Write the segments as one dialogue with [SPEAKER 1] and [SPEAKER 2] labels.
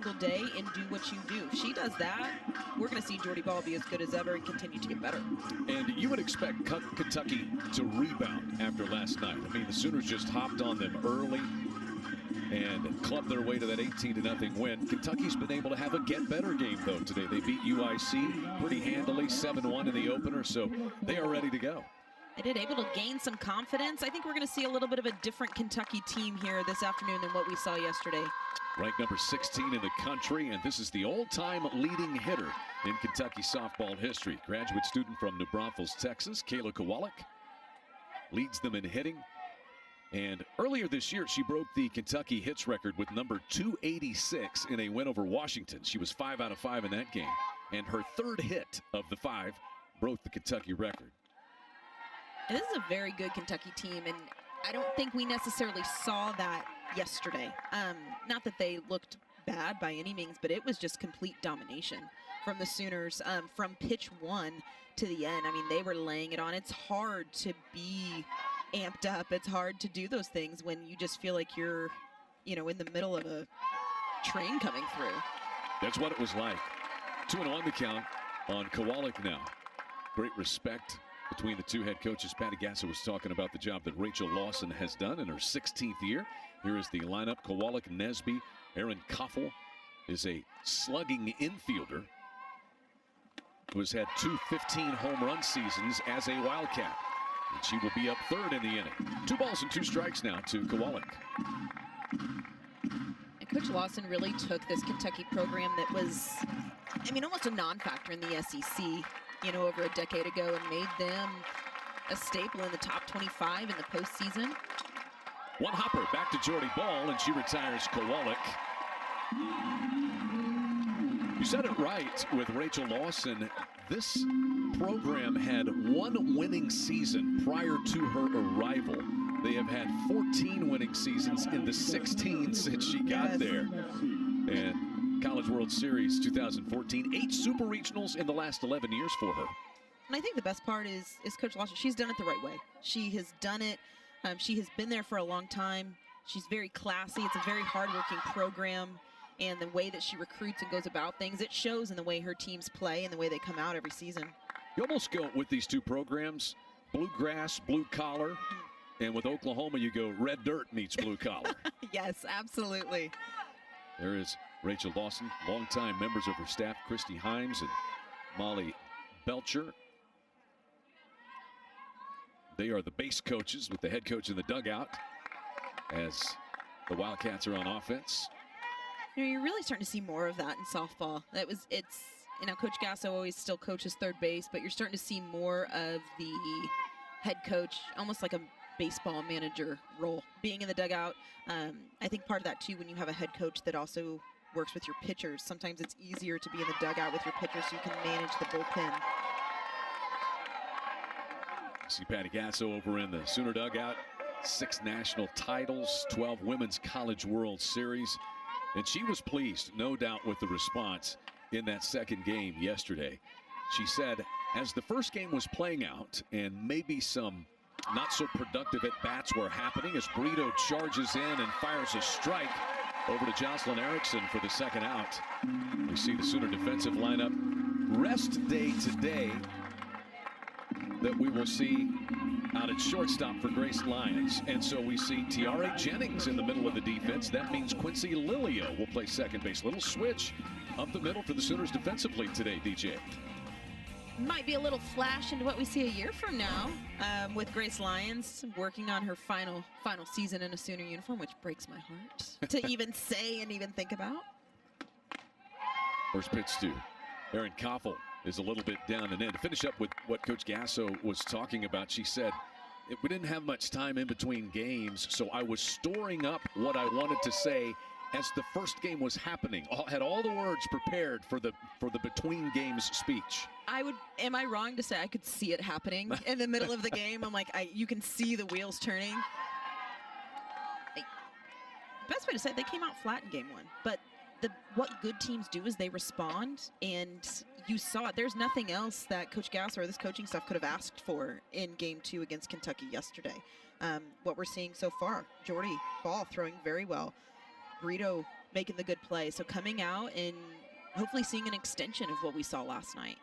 [SPEAKER 1] single day and do what you do. If she does that, we're going to see Jordy Bahl be as good as ever and continue to get better.
[SPEAKER 2] And you would expect Kentucky to rebound after last night. I mean, the Sooners just hopped on them early and clubbed their way to that 18-0 win. Kentucky's been able to have a get-better game, though, today. They beat UIC pretty handily, 7-1 in the opener, so they are ready to go.
[SPEAKER 1] They did, able to gain some confidence. I think we're going to see a little bit of a different Kentucky team here this afternoon than what we saw yesterday.
[SPEAKER 2] Ranked number 16 in the country, and this is the all-time leading hitter in Kentucky softball history. Graduate student from New Braunfels, Texas, Kayla Kowalik, leads them in hitting. And earlier this year, she broke the Kentucky hits record with number 286 in a win over Washington. She was 5 out of 5 in that game. And her third hit of the 5 broke the Kentucky record.
[SPEAKER 1] And this is a very good Kentucky team, and I don't think we necessarily saw that yesterday. Not that they looked bad by any means, but it was just complete domination from the Sooners from pitch one to the end. I mean, they were laying it on. It's hard to be amped up. It's hard to do those things when you just feel like you're, in the middle of a train coming through.
[SPEAKER 2] That's what it was like. 2-0 the count on Kowalik now. Great respect between the two head coaches. Patty Gasso was talking about the job that Rachel Lawson has done in her 16th year. Here is the lineup. Kowalik, Nesby, Aaron Koffel is a slugging infielder who has had 2 15-home run seasons as a Wildcat. And she will be up third in the inning. 2 balls and 2 strikes now to Kowalik.
[SPEAKER 1] And Coach Lawson really took this Kentucky program that was, almost a non-factor in the SEC, over a decade ago, and made them a staple in the top 25 in the postseason.
[SPEAKER 2] One hopper back to Jordy Bahl, and she retires Kowalik. You said it right with Rachel Lawson. This program had 1 winning season prior to her arrival. They have had 14 winning seasons in the 16 since she got there. And College World Series 2014, 8 Super Regionals in the last 11 years for her.
[SPEAKER 1] And I think the best part is Coach Lawson. She's done it the right way. She has done it. She has been there for a long time. She's very classy. It's a very hardworking program. And the way that she recruits and goes about things, it shows in the way her teams play and the way they come out every season.
[SPEAKER 2] You almost go with these two programs, bluegrass, blue collar. And with Oklahoma, you go red dirt meets blue collar.
[SPEAKER 1] Yes, absolutely.
[SPEAKER 2] There is Rachel Lawson, longtime members of her staff, Christy Himes and Molly Belcher. They are the base coaches with the head coach in the dugout as the Wildcats are on offense.
[SPEAKER 1] You're really starting to see more of that in softball. Coach Gasso always still coaches third base, but you're starting to see more of the head coach, almost like a baseball manager role, being in the dugout. I think part of that too, when you have a head coach that also works with your pitchers, sometimes it's easier to be in the dugout with your pitchers so you can manage the bullpen.
[SPEAKER 2] See Patty Gasso over in the Sooner dugout. 6 national titles, 12 Women's College World Series. And she was pleased, no doubt, with the response in that second game yesterday. She said, as the first game was playing out and maybe some not so productive at-bats were happening, as Brito charges in and fires a strike over to Jocelyn Erickson for the second out. We see the Sooner defensive lineup. Rest day today that we will see out at shortstop for Grace Lyons. And so we see Tiare Jennings in the middle of the defense. That means Quincy Lilio will play second base. Little switch up the middle for the Sooners defensively today, DJ.
[SPEAKER 1] Might be a little flash into what we see a year from now with Grace Lyons working on her final season in a Sooner uniform, which breaks my heart to even say and even think about.
[SPEAKER 2] First pitch to Aaron Koffel is a little bit down and in. To finish up with what Coach Gasso was talking about, she said, we didn't have much time in between games, so I was storing up what I wanted to say as the first game was happening. Had all the words prepared for the between games speech.
[SPEAKER 1] Am I wrong to say I could see it happening in the middle of the game? I'm like, you can see the wheels turning. Best way to say it, they came out flat in game 1, but what good teams do is they respond, and you saw it. There's nothing else that Coach Gasso or this coaching staff could have asked for in game 2 against Kentucky yesterday. What we're seeing so far, Jordy Bahl throwing very well. Brito making the good play. So coming out and hopefully seeing an extension of what we saw last night.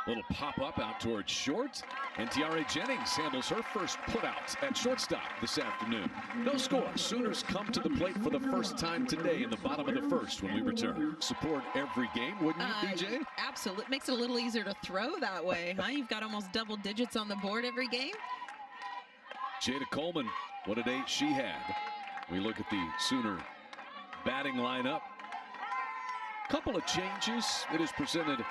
[SPEAKER 2] Little pop-up out towards short, and Tiare Jennings handles her first put-out at shortstop this afternoon. No score. Sooners come to the plate for the first time today in the bottom of the first when we return. Support every game, wouldn't you, DJ?
[SPEAKER 1] Absolutely. Makes it a little easier to throw that way, huh? You've got almost double digits on the board every game.
[SPEAKER 2] Jada Coleman, what a day she had. We look at the Sooner batting lineup. Couple of changes. It is presented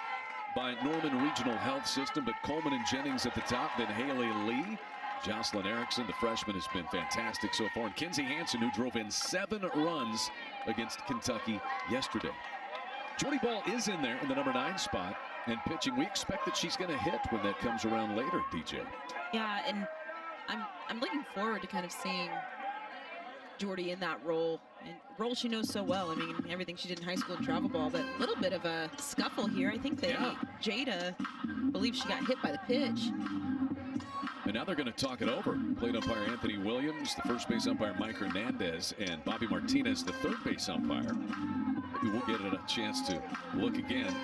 [SPEAKER 2] by Norman Regional Health System, but Coleman and Jennings at the top, then Haley Lee. Jocelyn Erickson, the freshman, has been fantastic so far. And Kinsey Hansen, who drove in 7 runs against Kentucky yesterday. Jordy Ball is in there in the number 9 spot and pitching. We expect that she's going to hit when that comes around later, DJ.
[SPEAKER 1] Yeah, and I'm looking forward to kind of seeing Jordy in that role, and role she knows so well. I mean, everything she did in high school and travel ball, but a little bit of a scuffle here. I think that Jada believes she got hit by the pitch.
[SPEAKER 2] And now they're going to talk it over. Plate umpire Anthony Williams, the first base umpire Mike Hernandez, and Bobby Martinez, the third base umpire. Maybe we'll get a chance to look again.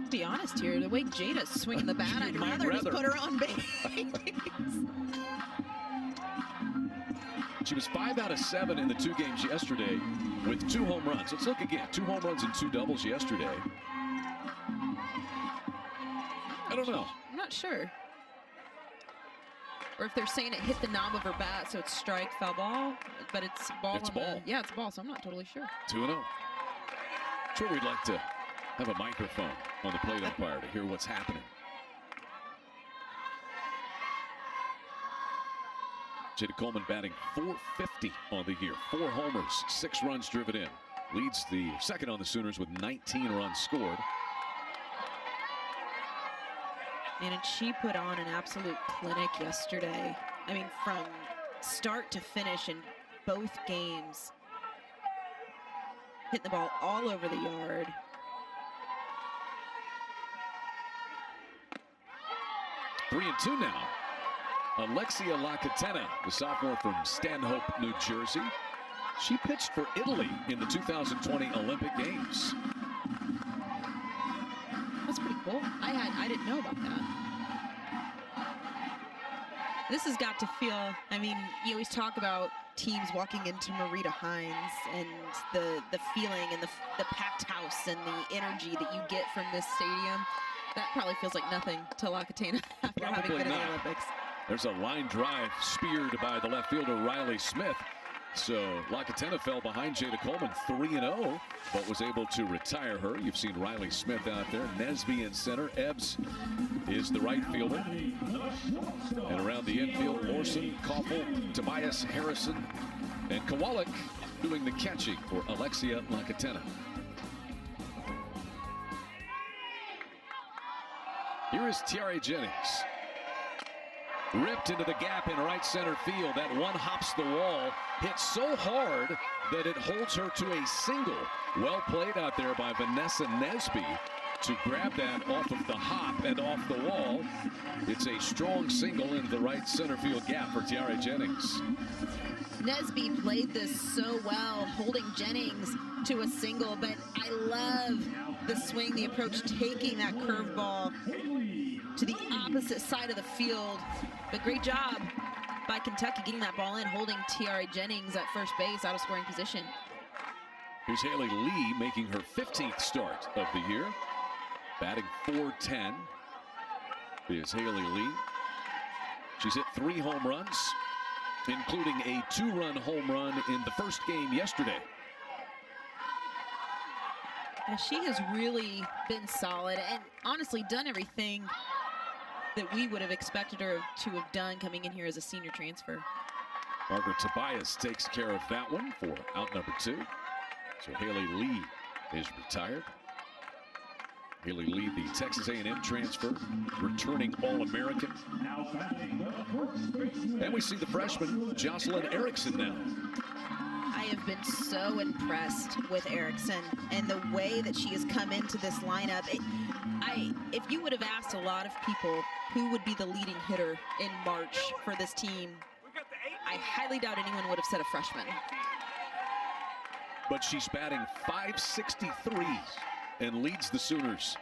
[SPEAKER 1] To be honest here, the way Jada's swinging the bat, I'd rather just put her on base.
[SPEAKER 2] She was 5 out of 7 in the 2 games yesterday with 2 home runs. Let's look again. 2 home runs and 2 doubles yesterday. I don't know.
[SPEAKER 1] I'm not sure. Or if they're saying it hit the knob of her bat, so it's strike, foul ball, but it's ball.
[SPEAKER 2] It's ball.
[SPEAKER 1] Yeah, it's ball, so I'm not totally sure.
[SPEAKER 2] 2-0. Sure, we'd like to have a microphone on the plate umpire to hear what's happening. Jada Coleman batting .450 on the year. 4 homers, 6 runs driven in. Leads the second on the Sooners with 19 runs scored.
[SPEAKER 1] And she put on an absolute clinic yesterday. I mean, from start to finish in both games. Hitting the ball all over the yard.
[SPEAKER 2] Three and two now. Alexia Lacatena, the sophomore from Stanhope, New Jersey. She pitched for Italy in the 2020 Olympic Games.
[SPEAKER 1] That's pretty cool. I didn't know about that. This has got to feel, I mean, you always talk about teams walking into Marita Hines and the feeling and the packed house and the energy that you get from this stadium. That probably feels like nothing to Lacatena after having been in the Olympics.
[SPEAKER 2] There's a line drive speared by the left fielder Riley Smith. So Lacatena fell behind Jada Coleman 3-0, but was able to retire her. You've seen Riley Smith out there. Nesby in center. Ebbs is the right fielder. And around the infield, Lorson, Koffel, Tobias Harrison, and Kowalik doing the catching for Alexia Lacatena. Here is Tiare Jennings. Ripped into the gap in right center field. That one hops the wall. Hit so hard that it holds her to a single. Well played out there by Vanessa Nesby to grab that off of the hop and off the wall. It's a strong single into the right center field gap for Tiare Jennings.
[SPEAKER 1] Nesby played this so well, holding Jennings to a single, but I love the swing, the approach, taking that curveball to the opposite side of the field. But great job by Kentucky getting that ball in, holding Tiare Jennings at first base, out of scoring position.
[SPEAKER 2] Here's Haley Lee making her 15th start of the year. Batting .410 is Haley Lee. She's hit 3 home runs, including a 2-run home run in the first game yesterday.
[SPEAKER 1] Yeah, she has really been solid and honestly done everything that we would have expected her to have done coming in here as a senior transfer.
[SPEAKER 2] Margaret Tobias takes care of that one for out number 2. So Haley Lee is retired. Haley Lee, the Texas A&M transfer, returning All-American. And we see the freshman, Jocelyn Erickson now.
[SPEAKER 1] I have been so impressed with Erickson and the way that she has come into this lineup. If you would have asked a lot of people who would be the leading hitter in March for this team, I highly doubt anyone would have said a freshman.
[SPEAKER 2] But she's batting .563 and leads the Sooners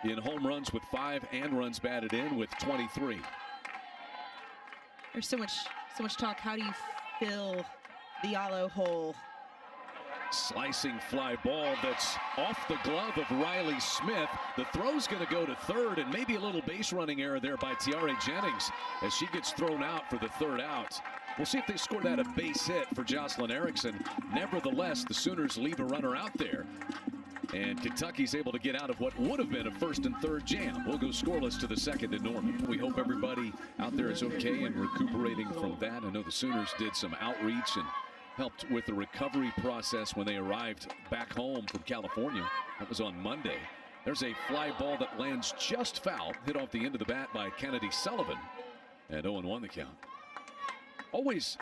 [SPEAKER 2] in home runs with 5 and runs batted in with 23.
[SPEAKER 1] There's so much talk. How do you fill the yellow hole?
[SPEAKER 2] Slicing fly ball that's off the glove of Riley Smith. The throw's going to go to third, and maybe a little base running error there by Tiare Jennings as she gets thrown out for the third out. We'll see if they score that a base hit for Jocelyn Erickson. Nevertheless, the Sooners leave a runner out there, and Kentucky's able to get out of what would have been a first and third jam. We'll go scoreless to the second in Norman. We hope everybody out there is okay and recuperating from that. I know the Sooners did some outreach and helped with the recovery process when they arrived back home from California. That was on Monday. There's a fly ball that lands just foul, hit off the end of the bat by Kennedy Sullivan, and 0-1 the count. Always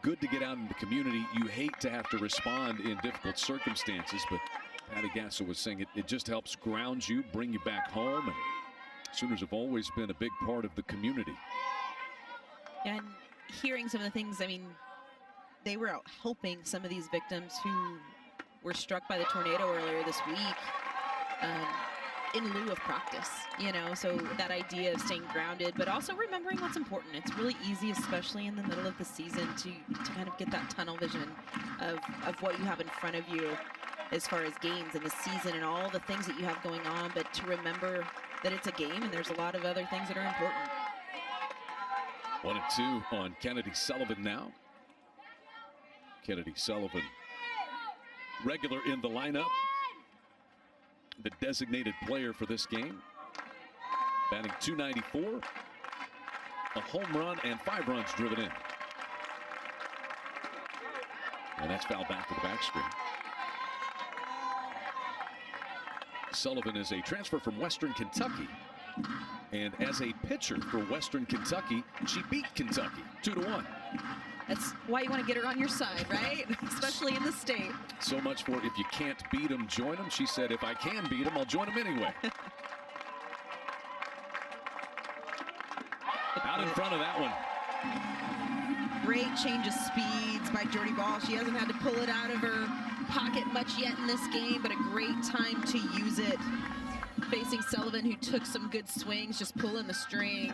[SPEAKER 2] good to get out in the community. You hate to have to respond in difficult circumstances, but Patty Gasso was saying it just helps ground you, bring you back home, and Sooners have always been a big part of the community.
[SPEAKER 1] And hearing some of the things, I mean, they were out helping some of these victims who were struck by the tornado earlier this week in lieu of practice, you know, so that idea of staying grounded, but also remembering what's important. It's really easy, especially in the middle of the season, to kind of get that tunnel vision of what you have in front of you as far as games and the season and all the things that you have going on, but to remember that it's a game and there's a lot of other things that are important.
[SPEAKER 2] 1-2 on Kennedy Sullivan now. Kennedy Sullivan, regular in the lineup, the designated player for this game, batting .294, a home run and 5 runs driven in. And that's fouled back to the back screen. Sullivan is a transfer from Western Kentucky, and as a pitcher for Western Kentucky, she beat Kentucky 2-1.
[SPEAKER 1] That's why you want to get her on your side, right? Especially in the state.
[SPEAKER 2] So much for if you can't beat them, join them. She said, if I can beat them, I'll join them anyway. Out in front of that one.
[SPEAKER 1] Great change of speeds by Jordy Bahl. She hasn't had to pull it out of her pocket much yet in this game, but a great time to use it. Facing Sullivan, who took some good swings, just pulling the string.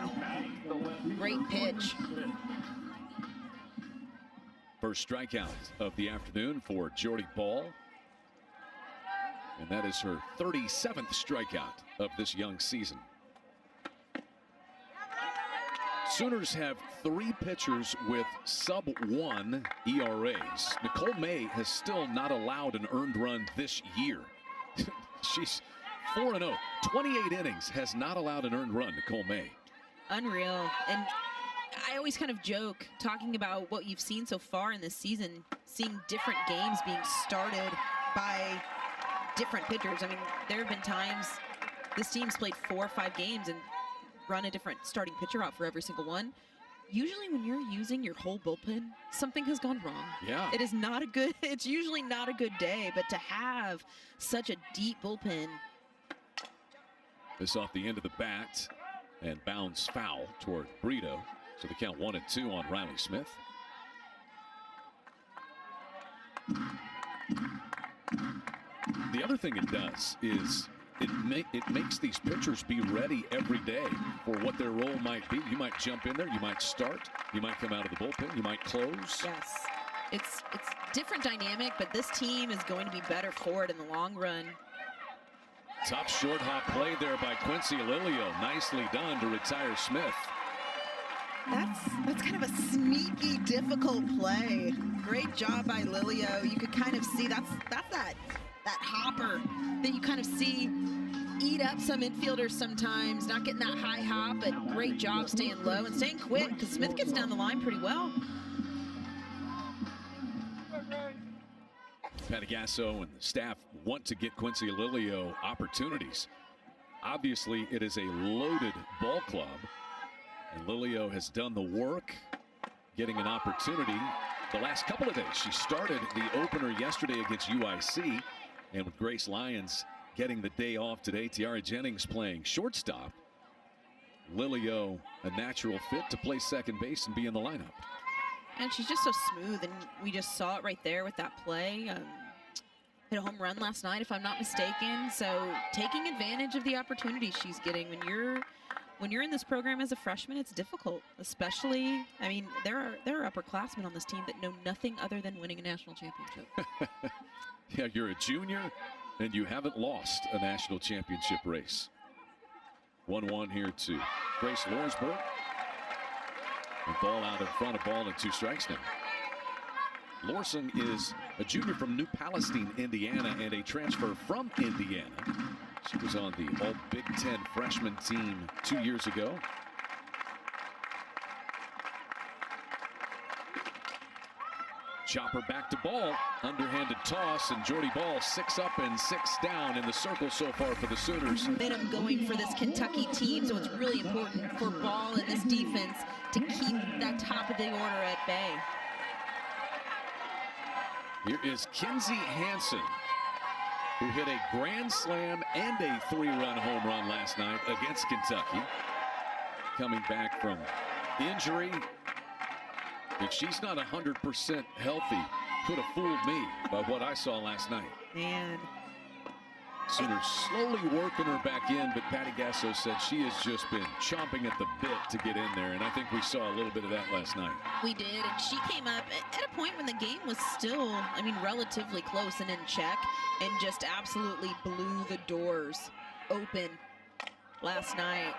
[SPEAKER 1] Great pitch.
[SPEAKER 2] First strikeout of the afternoon for Jordy Bahl. And that is her 37th strikeout of this young season. Sooners have 3 pitchers with sub-1 ERAs. Nicole May has still not allowed an earned run this year. She's 4-0, 28 innings, has not allowed an earned run, Nicole May.
[SPEAKER 1] Unreal. And I always kind of joke talking about what you've seen so far in this season, seeing different games being started by different pitchers. I mean, there have been times this team's played 4 or 5 games and run a different starting pitcher out for every single one. Usually when you're using your whole bullpen, something has gone wrong.
[SPEAKER 2] Yeah.
[SPEAKER 1] It is not a good, it's usually not a good day, but to have such a deep bullpen.
[SPEAKER 2] This off the end of the bat and bounds foul toward Brito. So the count 1-2 on Riley Smith. The other thing it does is it makes these pitchers be ready every day for what their role might be. You might jump in there, you might start, you might come out of the bullpen, you might close.
[SPEAKER 1] Yes, it's different dynamic, but this team is going to be better for it in the long run.
[SPEAKER 2] Tough short hop play there by Quincy Lilio. Nicely done to retire Smith.
[SPEAKER 1] That's kind of a sneaky, difficult play. Great job by Lilio. You could kind of see that's that hopper that you kind of see eat up some infielders sometimes, not getting that high hop, but great job staying low and staying quick because Smith gets down the line pretty well.
[SPEAKER 2] Patty Gasso and the staff want to get Quincy Lilio opportunities. Obviously, it is a loaded ball club, and Lilio has done the work, getting an opportunity the last couple of days. She started the opener yesterday against UIC, and with Grace Lyons getting the day off today. Tiara Jennings playing shortstop. Lilio, a natural fit to play second base and be in the lineup.
[SPEAKER 1] And she's just so smooth, and we just saw it right there with that play. Hit a home run last night, if I'm not mistaken. So taking advantage of the opportunities she's getting. When you're in this program as a freshman, it's difficult, especially, I mean, there are upperclassmen on this team that know nothing other than winning a national championship.
[SPEAKER 2] Yeah, you're a junior, and you haven't lost a national championship race. 1-1 here to Grace Lawrenceburg. And ball out in front, a ball and 2 strikes now. Lorsing is a junior from New Palestine, Indiana, and a transfer from Indiana. She was on the All Big Ten freshman team 2 years ago. Chopper back to ball, underhanded toss, and Jordy Ball 6 up and 6 down in the circle so far for the Sooners.
[SPEAKER 1] Momentum going for this Kentucky team, so it's really important for Ball and this defense to keep that top of the order at bay.
[SPEAKER 2] Here is Kinsey Hansen, who hit a grand slam and a 3-run home run last night against Kentucky. Coming back from injury. If she's not 100% healthy, could have fooled me by what I saw last night.
[SPEAKER 1] Man.
[SPEAKER 2] Sooners slowly working her back in, but Patty Gasso said she has just been chomping at the bit to get in there, and I think we saw a little bit of that last night.
[SPEAKER 1] We did, and she came up at a point when the game was still, I mean, relatively close and in check, and just absolutely blew the doors open last night.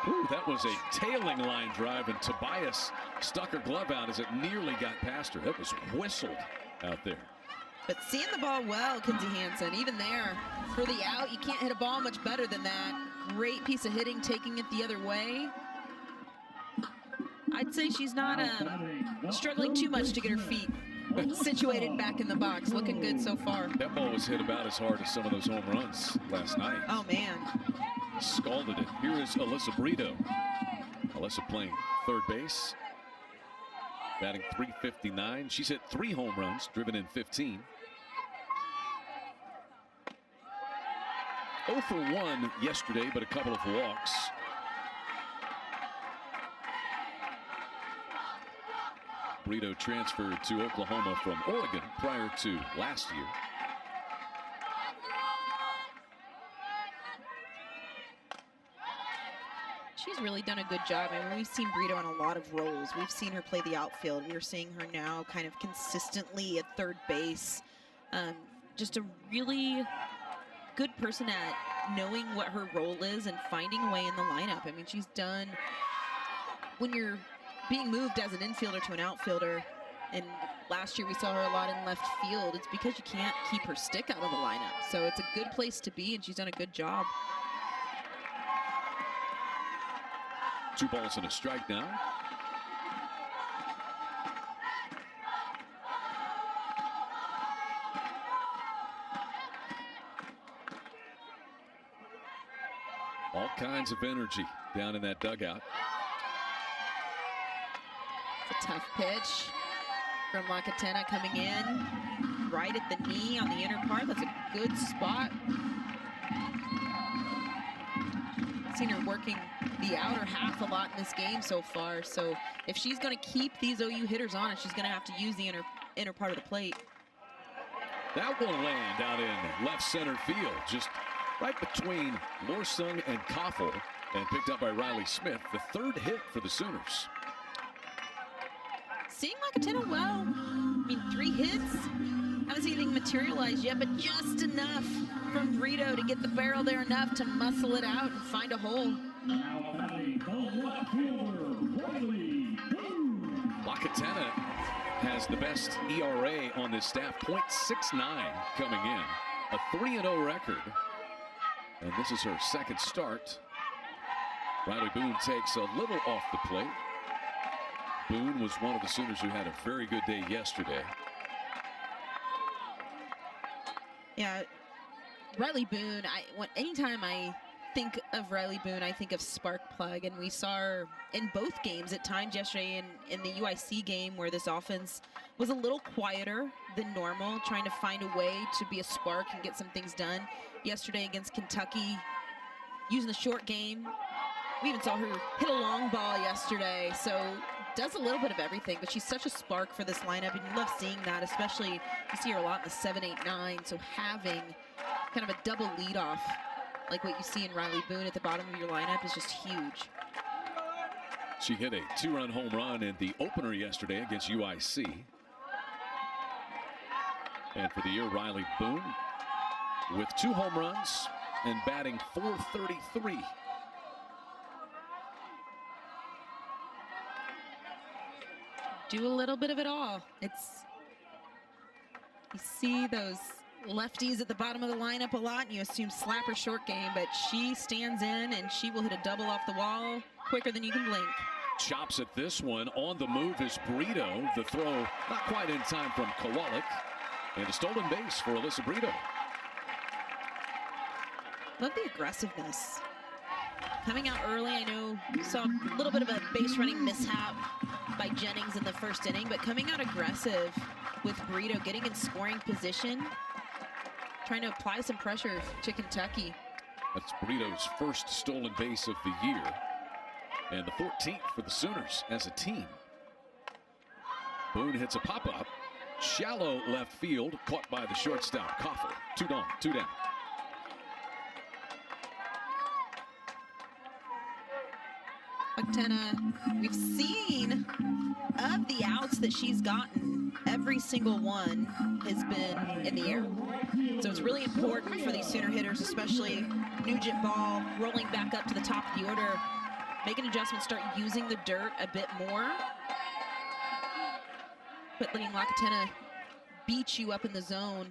[SPEAKER 2] Ooh, that was a tailing line drive, and Tobias stuck her glove out as it nearly got past her. That was whistled out there.
[SPEAKER 1] But seeing the ball well, Kinsey Hansen, even there for the out, you can't hit a ball much better than that. Great piece of hitting, taking it the other way. I'd say she's not struggling too much to get her feet situated back in the box. Looking good so far.
[SPEAKER 2] That ball was hit about as hard as some of those home runs last night.
[SPEAKER 1] Oh, man.
[SPEAKER 2] Scalded it. Here is Alyssa Brito. Alyssa playing third base. Batting .359. She's hit 3 home runs, driven in 15. 0 for 1 yesterday, but a couple of walks. Brito transferred to Oklahoma from Oregon prior to last year.
[SPEAKER 1] She's really done a good job. I mean, we've seen Brito on a lot of roles. We've seen her play the outfield. We're seeing her now kind of consistently at third base. Just a really good person at knowing what her role is and finding a way in the lineup. I mean, she's done, when you're being moved as an infielder to an outfielder, and last year we saw her a lot in left field, it's because you can't keep her stick out of the lineup. So it's a good place to be, and she's done a good job.
[SPEAKER 2] 2 balls and a strike now. All kinds of energy down in that dugout.
[SPEAKER 1] It's a tough pitch from Lacatena coming in right at the knee on the inner part. That's a good spot. Seen her working the outer half a lot in this game so far. So if she's going to keep these OU hitters on it, she's going to have to use the inner part of the plate.
[SPEAKER 2] That will land out in left center field, just right between Lorsing and Koffel, and picked up by Riley Smith, the 3rd hit for the Sooners.
[SPEAKER 1] Seeing Lacatena well. I mean, 3 hits. Haven't seen anything materialize yet, but just enough from Brito to get the barrel there enough to muscle it out and find a hole.
[SPEAKER 2] Lacatena has the best ERA on this staff, .69 coming in, a 3-0 record, and this is her 2nd start. Riley Boone takes a little off the plate. Boone was one of the Sooners who had a very good day yesterday.
[SPEAKER 1] Yeah, Riley Boone, anytime I think of Riley Boone, I think of spark plug, and we saw her in both games at times yesterday in the UIC game where this offense was a little quieter than normal, trying to find a way to be a spark and get some things done. Yesterday against Kentucky, using the short game. We even saw her hit a long ball yesterday, so does a little bit of everything, but she's such a spark for this lineup, and you love seeing that, especially you see her a lot in the 7, 8, 9, so having kind of a double leadoff like what you see in Riley Boone at the bottom of your lineup is just huge.
[SPEAKER 2] She hit a 2-run home run in the opener yesterday against UIC. And for the year, Riley Boone with 2 home runs and batting .433.
[SPEAKER 1] Do a little bit of it all. You see those lefties at the bottom of the lineup a lot, and you assume slap or short game, but she stands in and she will hit a double off the wall quicker than you can blink.
[SPEAKER 2] Chops at this one. On the move is Brito. The throw not quite in time from Kowalik. And a stolen base for Alyssa Brito.
[SPEAKER 1] Love the aggressiveness. Coming out early, I know you saw a little bit of a base running mishap by Jennings in the first inning, but coming out aggressive with Brito, getting in scoring position, trying to apply some pressure to Kentucky.
[SPEAKER 2] That's Brito's first stolen base of the year, and the 14th for the Sooners as a team. Boone hits a pop-up, shallow left field, caught by the shortstop, Koffel. 2 down, 2 down.
[SPEAKER 1] McTenna, we've seen of the outs that she's gotten, every single one has been in the air. So it's really important for these Sooner hitters, especially Nugent Ball, rolling back up to the top of the order, make an adjustment, start using the dirt a bit more. But letting Lakatena beat you up in the zone.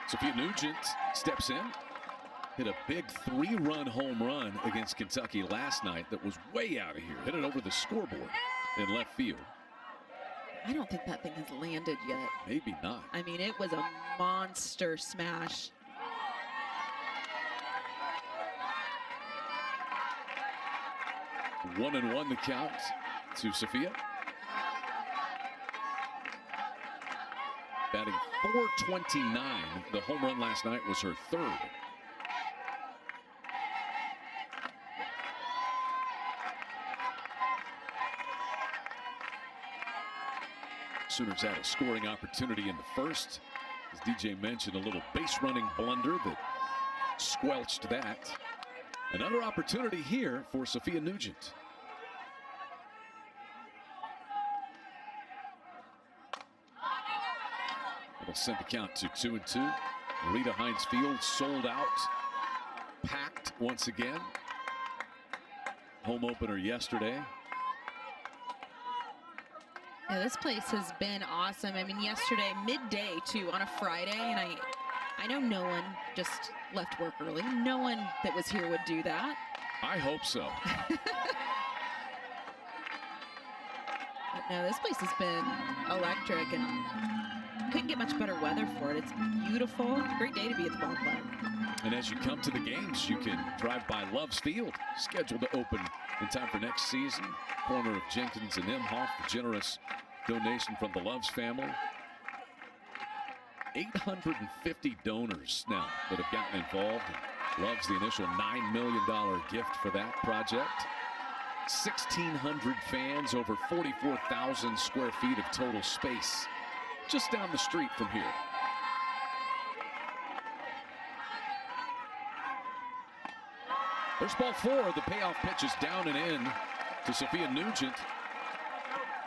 [SPEAKER 2] Sophia Nugent steps in. Hit a big 3-run home run against Kentucky last night that was way out of here. Hit it over the scoreboard in left field.
[SPEAKER 1] I don't think that thing has landed yet.
[SPEAKER 2] Maybe not.
[SPEAKER 1] I mean, it was a monster smash.
[SPEAKER 2] One and one the count to Sophia. Batting .429. The home run last night was her 3rd. Sooners had a scoring opportunity in the first. As DJ mentioned, a little base running blunder that squelched that. Another opportunity here for Sophia Nugent. It'll send the count to 2-2. Rita Hines Field sold out, packed once again. Home opener yesterday.
[SPEAKER 1] Yeah, this place has been awesome. I mean, yesterday, midday too, on a Friday, and I know no one just left work early. No one that was here would do that.
[SPEAKER 2] I hope so.
[SPEAKER 1] But no, this place has been electric, and couldn't get much better weather for it. It's beautiful. Great day to be at the ballpark.
[SPEAKER 2] And as you come to the games, you can drive by Love's Field, scheduled to open in time for next season. Corner of Jenkins and Imhoff, the generous donation from the Loves family. 850 donors now that have gotten involved. Loves the initial $9 million gift for that project. 1,600 fans, over 44,000 square feet of total space just down the street from here. There's ball 4. The payoff pitch is down and in to Sophia Nugent.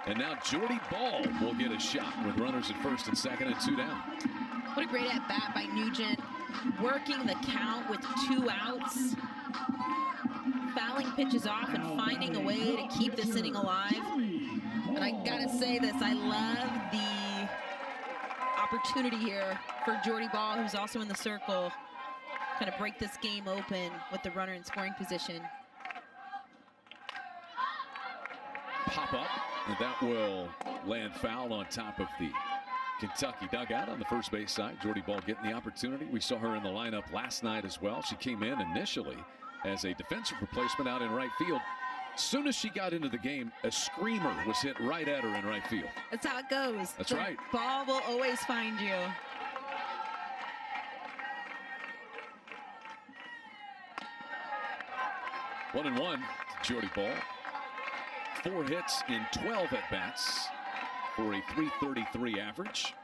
[SPEAKER 2] And now Jordy Ball will get a shot with runners at first and second and 2 down.
[SPEAKER 1] What a great at-bat by Nugent. Working the count with 2 outs. Fouling pitches off and finding a way to keep this inning alive. And I gotta say this, I love the opportunity here for Jordy Ball, who's also in the circle, kind of break this game open with the runner in scoring position.
[SPEAKER 2] Pop up, and that will land foul on top of the Kentucky dugout on the first base side. Jordy Ball getting the opportunity. We saw her in the lineup last night as well. She came in initially as a defensive replacement out in right field. Soon as she got into the game, a screamer was hit right at her in right field.
[SPEAKER 1] That's how it goes.
[SPEAKER 2] That's
[SPEAKER 1] the
[SPEAKER 2] right.
[SPEAKER 1] Ball will always find you.
[SPEAKER 2] One and one to Jordy Bahl. 4 hits in 12 at-bats for a .333 average.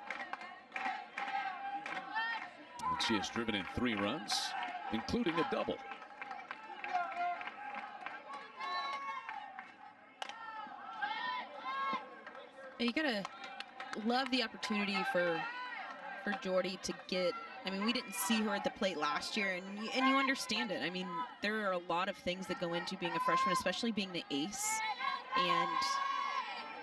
[SPEAKER 2] And she has driven in 3 runs, including a double.
[SPEAKER 1] You gotta love the opportunity for Jordy to get. I mean, we didn't see her at the plate last year, and you understand it. I mean, there are a lot of things that go into being a freshman, especially being the ace. And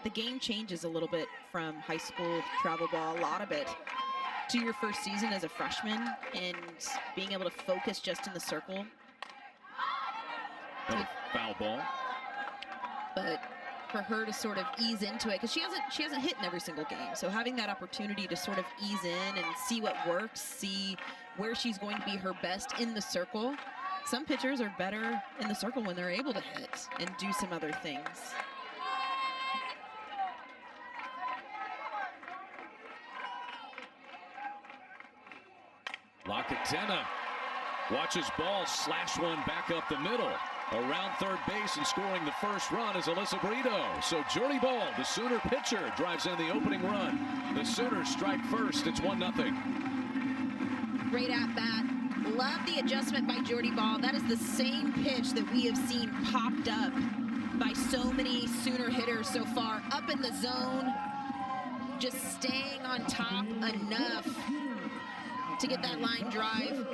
[SPEAKER 1] the game changes a little bit from high school, travel ball, a lot of it, to your first season as a freshman, and being able to focus just in the circle.
[SPEAKER 2] Foul ball.
[SPEAKER 1] But for her to sort of ease into it, because she hasn't hit in every single game, so having that opportunity to sort of ease in and see what works, see where she's going to be her best in the circle. Some pitchers are better in the circle when they're able to hit and do some other things.
[SPEAKER 2] Lacatena watches ball slash one back up the middle. Around third base and scoring the first run is Alyssa Brito. So Jordy Bahl, the Sooner pitcher, drives in the opening run. The Sooners strike first. It's 1-0.
[SPEAKER 1] Great at bat. Love the adjustment by Jordy Bahl. That is the same pitch that we have seen popped up by so many Sooner hitters so far. Up in the zone, just staying on top enough to get that line drive.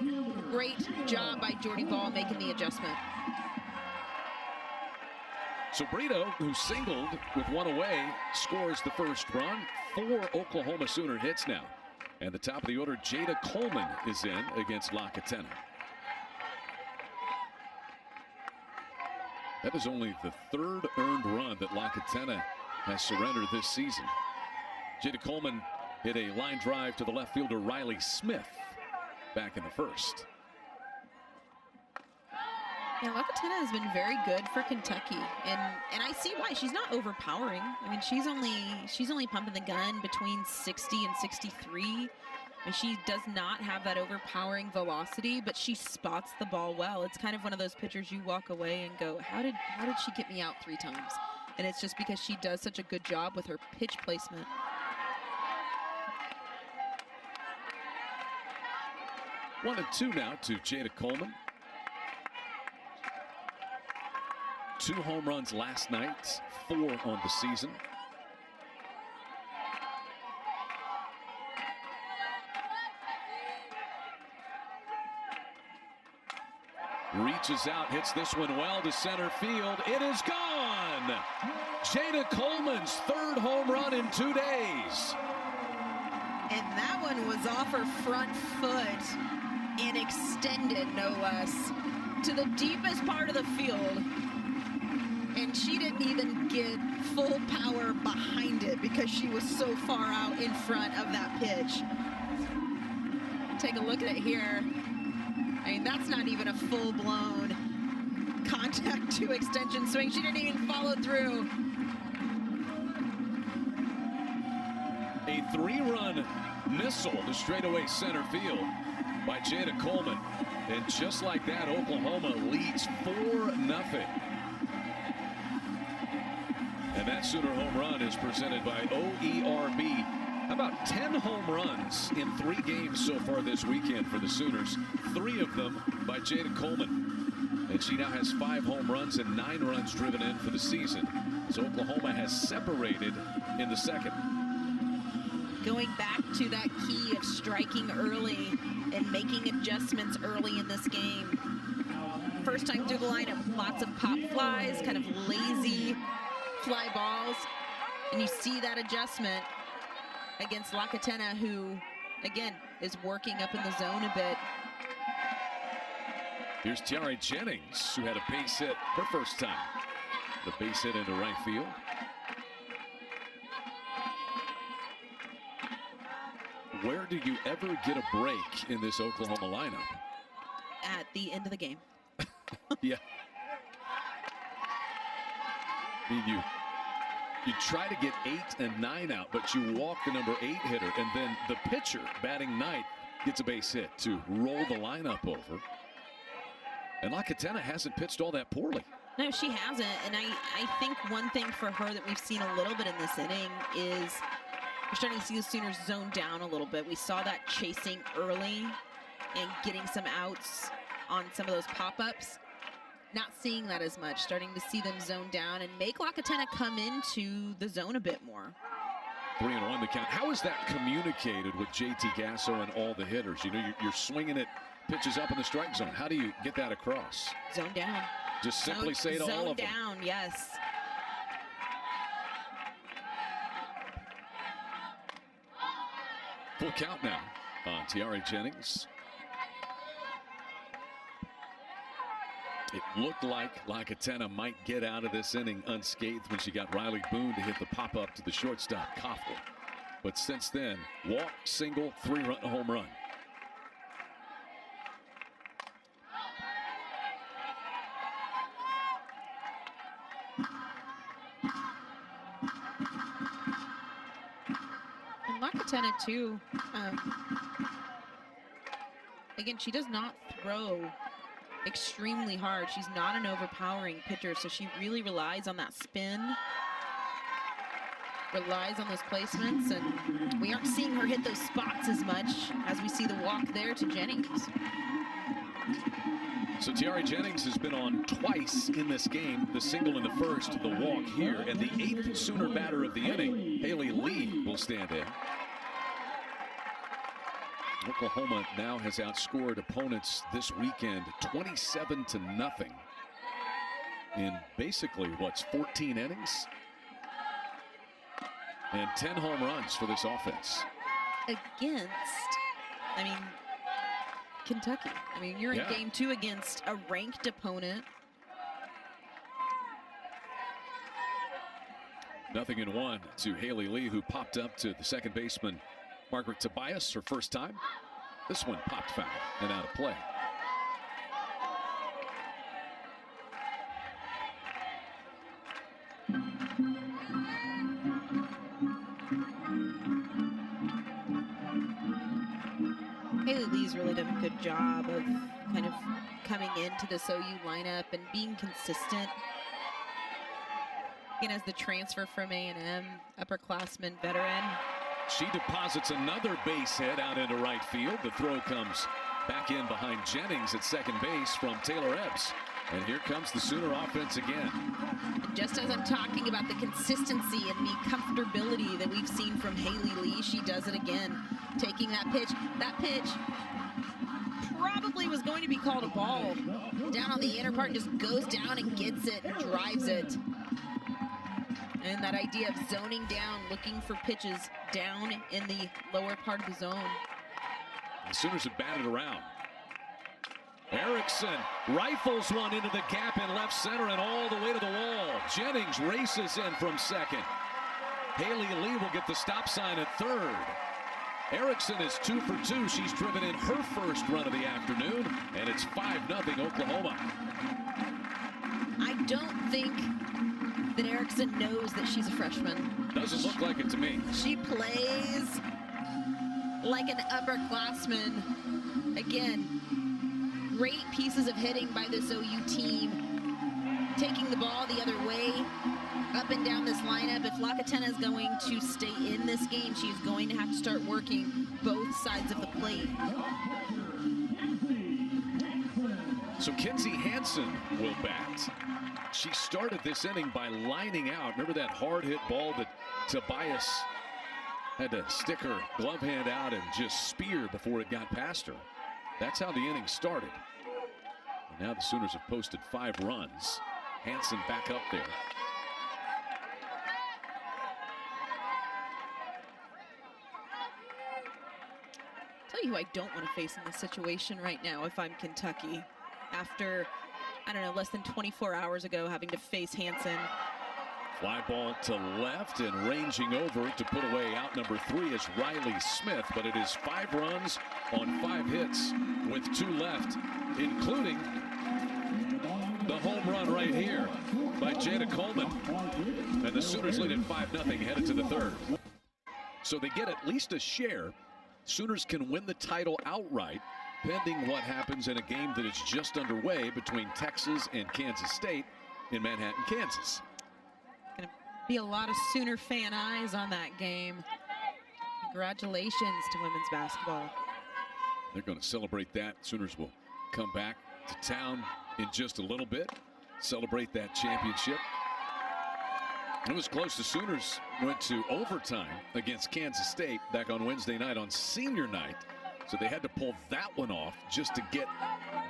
[SPEAKER 1] Great job by Jordy Bahl making the adjustment.
[SPEAKER 2] So Brito, who singled with 1 away, scores the first run. 4 Oklahoma Sooner hits now. And the top of the order, Jada Coleman is in against Lacatena. That is only the 3rd earned run that Lacatena has surrendered this season. Jada Coleman hit a line drive to the left fielder Riley Smith back in the first.
[SPEAKER 1] Yeah, Lacatena has been very good for Kentucky, and I see why. She's not overpowering. I mean, she's only pumping the gun between 60 and 63. I mean, she does not have that overpowering velocity, but she spots the ball well. It's kind of one of those pitchers you walk away and go, how did she get me out 3 times? And it's just because she does such a good job with her pitch placement.
[SPEAKER 2] One and two now to Jada Coleman. 2 home runs last night, 4 on the season. Reaches out, hits this one well to center field. It is gone. Jada Coleman's 3rd home run in 2 days.
[SPEAKER 1] And that one was off her front foot and extended, no less, to the deepest part of the field. And she didn't even get full power behind it because she was so far out in front of that pitch. Take a look at it here. I mean, that's not even a full-blown contact to extension swing. She didn't even follow through.
[SPEAKER 2] A 3-run missile to straightaway center field by Jada Coleman. And just like that, Oklahoma leads 4-0. And that Sooner home run is presented by OERB. How about 10 home runs in 3 games so far this weekend for the Sooners? 3 of them by Jada Coleman. And she now has 5 home runs and 9 runs driven in for the season. So Oklahoma has separated in the second.
[SPEAKER 1] Going back to that key of striking early and making adjustments early in this game. First time through the lineup, lots of pop flies, kind of lazy fly balls, and you see that adjustment against Lacatena, who again is working up in the zone a bit.
[SPEAKER 2] Here's Tiare Jennings, who had a base hit her first time. The base hit into right field. Where do you ever get a break in this Oklahoma lineup?
[SPEAKER 1] At the end of the game.
[SPEAKER 2] Yeah. I mean, you try to get 8 and 9 out, but you walk the number 8 hitter, and then the pitcher batting ninth gets a base hit to roll the lineup over. And Lacatena hasn't pitched all that poorly.
[SPEAKER 1] No, she hasn't. And I think one thing for her that we've seen a little bit in this inning is we're starting to see the Sooners zone down a little bit. We saw that chasing early and getting some outs on some of those pop-ups. Not seeing that as much, starting to see them zone down and make Lacatena come into the zone a bit more.
[SPEAKER 2] 3-1 the count. How is that communicated with JT Gasso and all the hitters? You know, you're swinging it, pitches up in the strike zone. How do you get that across?
[SPEAKER 1] Zone down.
[SPEAKER 2] Just simply say to all of them.
[SPEAKER 1] Zone down, yes.
[SPEAKER 2] Full count now on Tiare Jennings. It looked like Lacatena might get out of this inning unscathed when she got Riley Boone to hit the pop-up to the shortstop, Koffel. But since then, walk, single, 3-run home run.
[SPEAKER 1] And Lacatena, too, again, she does not throw extremely hard. She's not an overpowering pitcher, so she really relies on that spin, relies on those placements, and we aren't seeing her hit those spots as much as we see the walk there to Jennings.
[SPEAKER 2] So Tiare Jennings has been on twice in this game, the single in the first, the walk here, and the 8th Sooner batter of the inning, Haley Lee, will stand in. Oklahoma now has outscored opponents this weekend 27-0 in basically, what's 14 innings? And 10 home runs for this offense.
[SPEAKER 1] Against, I mean, Kentucky. I mean, you're in game 2 against a ranked opponent.
[SPEAKER 2] 0-1 to Haley Lee, who popped up to the second baseman, Margaret Tobias, her first time. This one popped foul and out of play.
[SPEAKER 1] Haley Lee's really done a good job of kind of coming into this OU lineup and being consistent. Again, as the transfer from A&M, upperclassman veteran.
[SPEAKER 2] She deposits another base hit out into right field. The throw comes back in behind Jennings at second base from Taylor Ebbs. And here comes the Sooner offense again.
[SPEAKER 1] And just as I'm talking about the consistency and the comfortability that we've seen from Haley Lee, she does it again. Taking that pitch. That pitch probably was going to be called a ball. Down on the inner part, just goes down and gets it, drives it. And that idea of zoning down, looking for pitches down in the lower part of the zone.
[SPEAKER 2] The Sooners have batted around. Erickson rifles one into the gap in left center and all the way to the wall. Jennings races in from second. Haley Lee will get the stop sign at third. Erickson is 2 for 2. She's driven in her first run of the afternoon, and it's 5-0 Oklahoma.
[SPEAKER 1] I don't think that Erickson knows that she's a freshman.
[SPEAKER 2] Doesn't look like it to me.
[SPEAKER 1] She plays like an upperclassman. Again, great pieces of hitting by this OU team. Taking the ball the other way, up and down this lineup. If Lacatena is going to stay in this game, she's going to have to start working both sides of the plate.
[SPEAKER 2] So Kinsey Hansen will bat. She started this inning by lining out. Remember that hard hit ball that Tobias had to stick her glove hand out and just spear before it got past her. That's how the inning started. And now the Sooners have posted 5 runs. Hansen back up there.
[SPEAKER 1] Tell you who I don't want to face in this situation right now if I'm Kentucky. After, I don't know, less than 24 hours ago having to face Hansen.
[SPEAKER 2] Fly ball to left and ranging over to put away out number 3 is Riley Smith, but it is 5 runs on 5 hits with 2 left, including The home run right here by Jada Coleman. And the Sooners lead at 5-0 headed to the third. So they get at least a share. Sooners can win the title outright, pending what happens in a game that is just underway between Texas and Kansas State in Manhattan, Kansas.
[SPEAKER 1] Gonna be a lot of Sooner fan eyes on that game. Congratulations to women's basketball.
[SPEAKER 2] They're going to celebrate that. Sooners will come back to town in just a little bit, celebrate that championship. It was close. The Sooners went to overtime against Kansas State back on Wednesday night on senior night. So they had to pull that one off just to get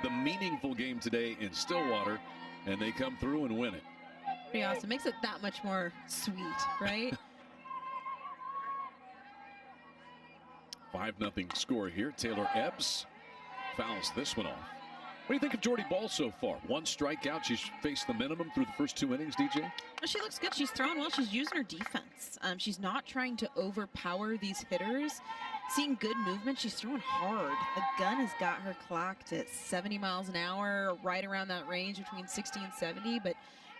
[SPEAKER 2] the meaningful game today in Stillwater, and they come through and win it.
[SPEAKER 1] Pretty awesome. Makes it that much more sweet, right?
[SPEAKER 2] 5-0 score here. Taylor Ebbs fouls this one off. What do you think of Jordy Ball so far? One strikeout. She's faced the minimum through the first 2 innings, DJ?
[SPEAKER 1] Well, she looks good. She's throwing well. She's using her defense. She's not trying to overpower these hitters. Seeing good movement. She's throwing hard. The gun has got her clocked at 70 miles an hour, right around that range between 60 and 70, but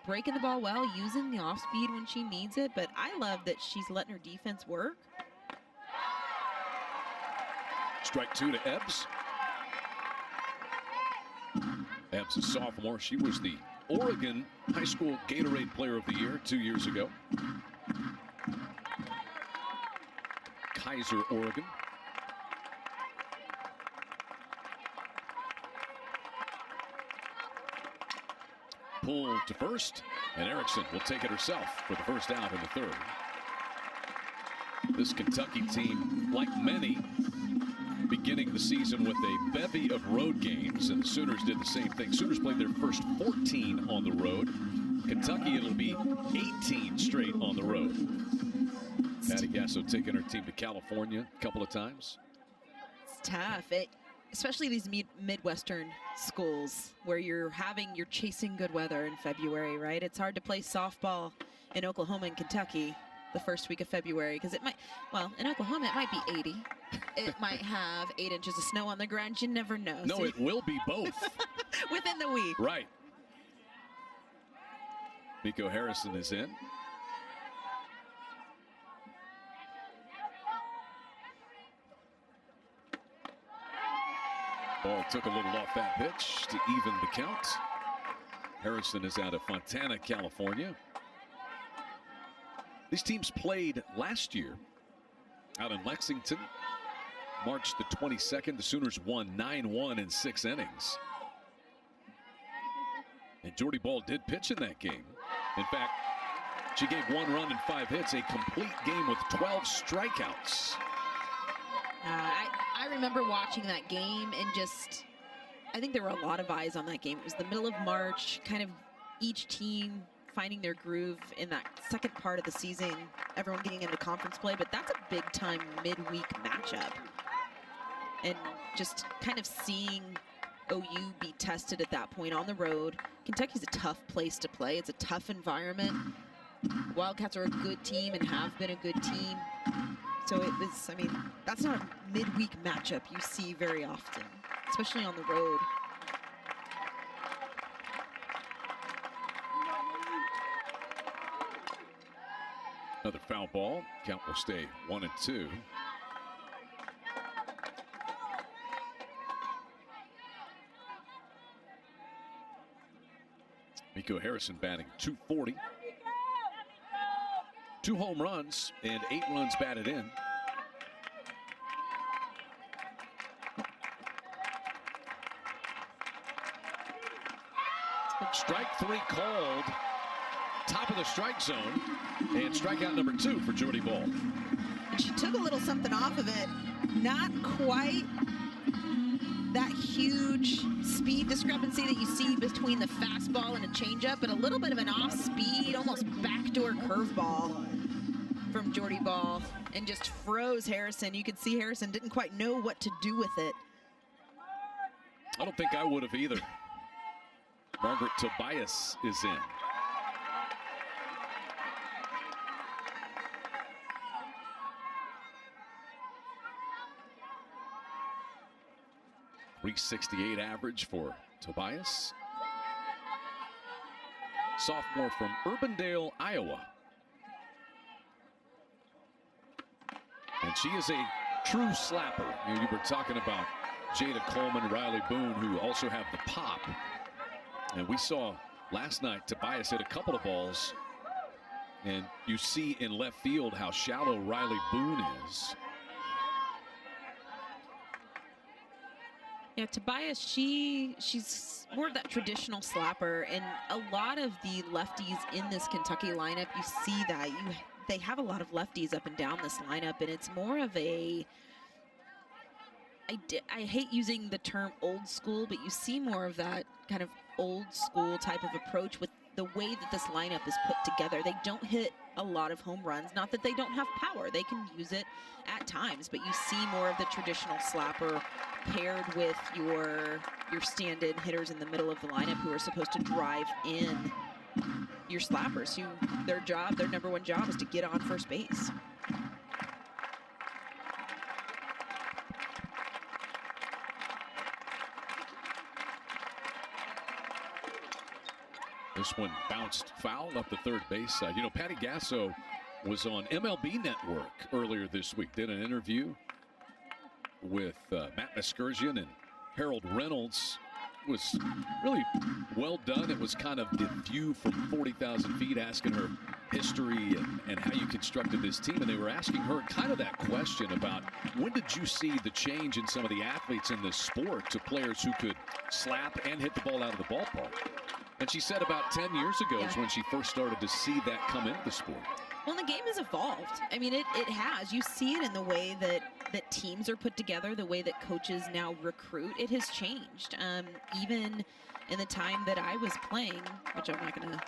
[SPEAKER 1] breaking the ball well, using the off speed when she needs it. But I love that she's letting her defense work.
[SPEAKER 2] Strike two to Ebbs. Ebbs, a sophomore. She was the Oregon High School Gatorade Player of the Year 2 years ago. Kaiser, Oregon. Pull to first, and Erickson will take it herself for the first out in the third. This Kentucky team, like many, beginning the season with a bevy of road games, and the Sooners did the same thing. Sooners played their first 14 on the road. Kentucky, it'll be 18 straight on the road. Patty Gasso taking her team to California a couple of times.
[SPEAKER 1] It's tough, especially these Midwestern schools where you're chasing good weather in February, right? It's hard to play softball in Oklahoma and Kentucky the first week of February because it might, well, in Oklahoma it might be 80. It might have 8 inches of snow on the ground. You never know.
[SPEAKER 2] No, it will be both.
[SPEAKER 1] Within the week.
[SPEAKER 2] Right. Miko Harrison is in. Ball took a little off that pitch to even the count. Harrison is out of Fontana, California. These teams played last year out in Lexington. March the 22nd, the Sooners won 9-1 in 6 innings. And Jordy Ball did pitch in that game. In fact, she gave 1 run and 5 hits, a complete game with 12 strikeouts.
[SPEAKER 1] I remember watching that game and I think there were a lot of eyes on that game. It was the middle of March, kind of each team finding their groove in that second part of the season, everyone getting into conference play, but that's a big time midweek matchup. And just kind of seeing OU be tested at that point on the road. Kentucky's a tough place to play. It's a tough environment. Wildcats are a good team and have been a good team. So it was, I mean, that's not a midweek matchup you see very often, especially on the road.
[SPEAKER 2] Another foul ball. Count will stay 1-2. Miko Harrison batting .240. 2 home runs and 8 runs batted in. Strike 3 called. Top of the strike zone. And strikeout number 2 for Jordy Ball.
[SPEAKER 1] And she took a little something off of it. Not quite that huge speed discrepancy that you see between the fastball and a changeup, but a little bit of an off-speed, almost backdoor curveball from Jordy Ball, and just froze Harrison. You could see Harrison didn't quite know what to do with it.
[SPEAKER 2] I don't think I would have either. Margaret Tobias is in. .368 average for Tobias. sophomore from Urbandale, Iowa. And she is a true slapper. You were talking about Jada Coleman, Riley Boone, who also have the pop. And we saw last night Tobias hit a couple of balls. And you see in left field how shallow Riley Boone is.
[SPEAKER 1] Yeah, Tobias, she's more of that traditional slapper, and a lot of the lefties in this Kentucky lineup, you see that they have a lot of lefties up and down this lineup, and it's more of a, I hate using the term old school, but you see more of that kind of old school type of approach with the way that this lineup is put together. They don't hit a lot of home runs. Not that they don't have power. They can use it at times, but you see more of the traditional slapper paired with your stand-in hitters in the middle of the lineup who are supposed to drive in your slappers, who their number one job is to get on first base.
[SPEAKER 2] This one bounced foul up the third base side. You know, Patty Gasso was on MLB Network earlier this week, did an interview with Matt Escursion and Harold Reynolds. It was really well done. It was kind of the view from 40,000 feet, asking her history and how you constructed this team. And they were asking her kind of that question about when did you see the change in some of the athletes in this sport to players who could slap and hit the ball out of the ballpark? And she said about 10 years ago is when she first started to see that come into the sport.
[SPEAKER 1] Well, the game has evolved. I mean, it has. You see it in the way that teams are put together, the way that coaches now recruit. It has changed. Even in the time that I was playing, which I'm not going to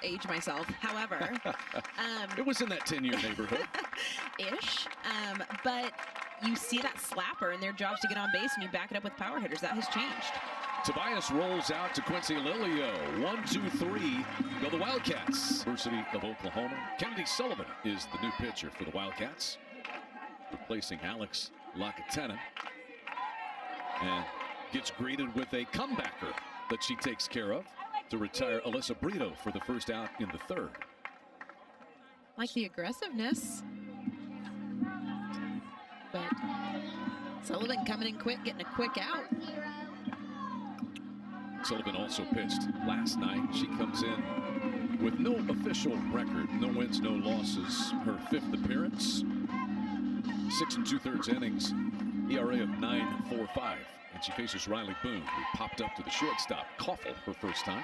[SPEAKER 1] age myself. However,
[SPEAKER 2] it was in that 10-year neighborhood.
[SPEAKER 1] Ish. But you see that slapper and their job's to get on base, and you back it up with power hitters. That has changed.
[SPEAKER 2] Tobias rolls out to Quincy Lilio. 1-2-3. Go the Wildcats. University of Oklahoma. Kennedy Sullivan is the new pitcher for the Wildcats, replacing Alex Lacatena, and gets greeted with a comebacker that she takes care of to retire Alyssa Brito for the first out in the third.
[SPEAKER 1] Like the aggressiveness, but Sullivan coming in quick, getting a quick out.
[SPEAKER 2] Sullivan also pitched last night. She comes in with no official record, no wins, no losses. Her fifth appearance, 6 2/3 innings, ERA of 9.45, and she faces Riley Boone, who popped up to the shortstop, Koffel, her first time.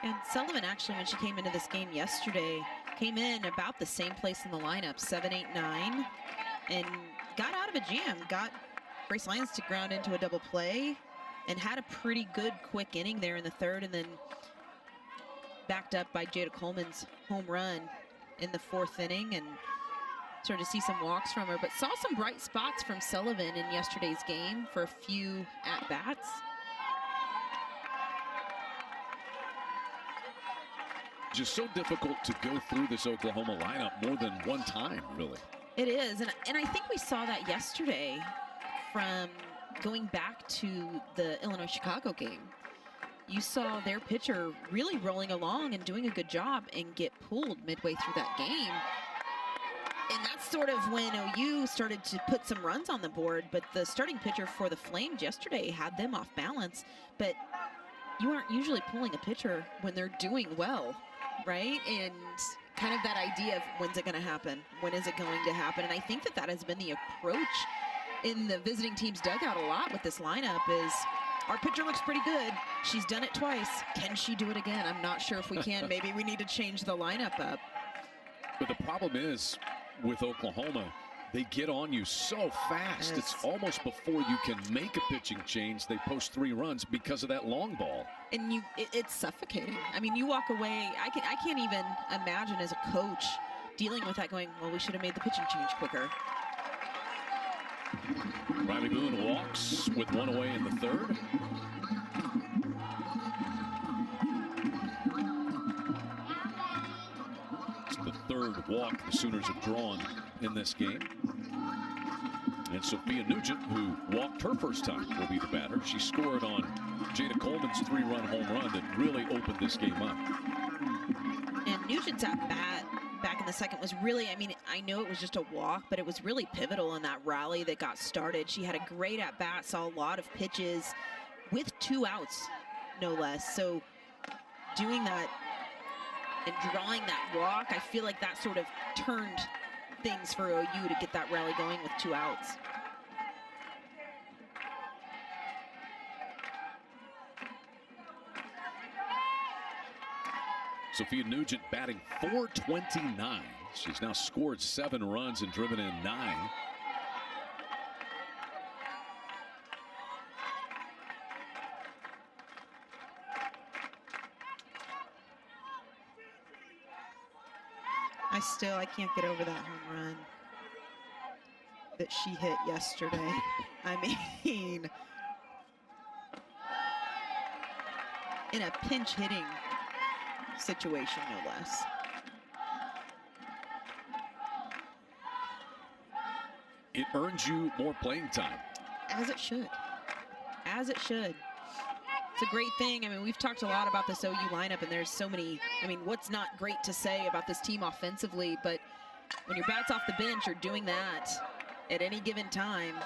[SPEAKER 1] And Sullivan, actually, when she came into this game yesterday, came in about the same place in the lineup, 7, 8, 9, and got out of a jam, got Grace Lyons to ground into a double play, and had a pretty good quick inning there in the third, and then backed up by Jada Coleman's home run in the fourth inning, and started to see some walks from her, but saw some bright spots from Sullivan in yesterday's game for a few at-bats.
[SPEAKER 2] Just so difficult to go through this Oklahoma lineup more than one time, really.
[SPEAKER 1] It is, and I think we saw that yesterday from going back to the Illinois-Chicago game. You saw their pitcher really rolling along and doing a good job and get pulled midway through that game. And that's sort of when OU started to put some runs on the board, but the starting pitcher for the Flames yesterday had them off balance. But you aren't usually pulling a pitcher when they're doing well, right? And kind of that idea of when's it going to happen? When is it going to happen? And I think that has been the approach in the visiting team's dugout a lot with this lineup is, our pitcher looks pretty good. She's done it twice. Can she do it again? I'm not sure if we can. Maybe we need to change the lineup up.
[SPEAKER 2] But the problem is, with Oklahoma, they get on you so fast.
[SPEAKER 1] Yes.
[SPEAKER 2] It's almost before you can make a pitching change, they post 3 runs because of that long ball.
[SPEAKER 1] And it's suffocating. I mean, you walk away. I can't even imagine as a coach dealing with that, going, well, we should have made the pitching change quicker.
[SPEAKER 2] Riley Boone walks with 1 away in the third. It's the third walk the Sooners have drawn in this game. And Sophia Nugent, who walked her first time, will be the batter. She scored on Jada Coleman's 3-run home run that really opened this game up.
[SPEAKER 1] And Nugent's at bat back in the second was really, I mean, I know it was just a walk, but it was really pivotal in that rally that got started. She had a great at bat, saw a lot of pitches with 2 outs, no less. So doing that and drawing that walk, I feel like that sort of turned things for OU to get that rally going with 2 outs.
[SPEAKER 2] Sophia Nugent batting .429. She's now scored 7 runs and driven in 9.
[SPEAKER 1] I can't get over that home run that she hit yesterday. I mean, in a pinch hitting situation, no less.
[SPEAKER 2] It earns you more playing time.
[SPEAKER 1] As it should. As it should. It's a great thing. I mean, we've talked a lot about this OU lineup, and there's so many, I mean, what's not great to say about this team offensively, but when your bat's off the bench, you're doing that at any given time.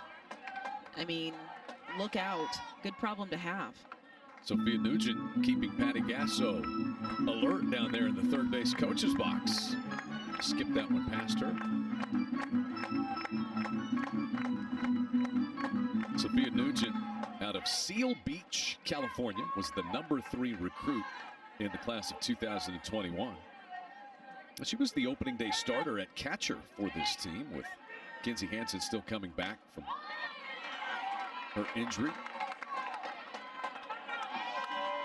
[SPEAKER 1] I mean, look out. Good problem to have.
[SPEAKER 2] Sophia Nugent keeping Patty Gasso alert down there in the third base coach's box. Skip that one past her. Sophia Nugent out of Seal Beach, California, was the #3 recruit in the class of 2021. She was the opening day starter at catcher for this team, with Kinsey Hansen still coming back from her injury.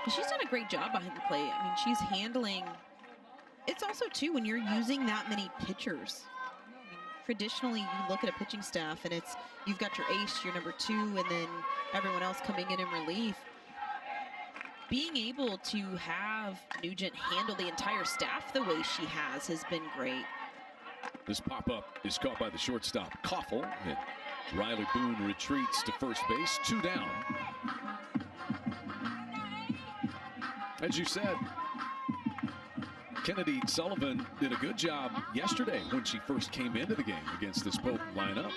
[SPEAKER 1] She's done a great job behind the plate. I mean, she's handling. It's also, too, when you're using that many pitchers. I mean, traditionally, you look at a pitching staff, and it's you've got your ace, your #2, and then everyone else coming in relief. Being able to have Nugent handle the entire staff the way she has been great.
[SPEAKER 2] This pop-up is caught by the shortstop, Koffel, and Riley Boone retreats to first base, 2 down. As you said, Kennedy Sullivan did a good job yesterday when she first came into the game against this potent lineup.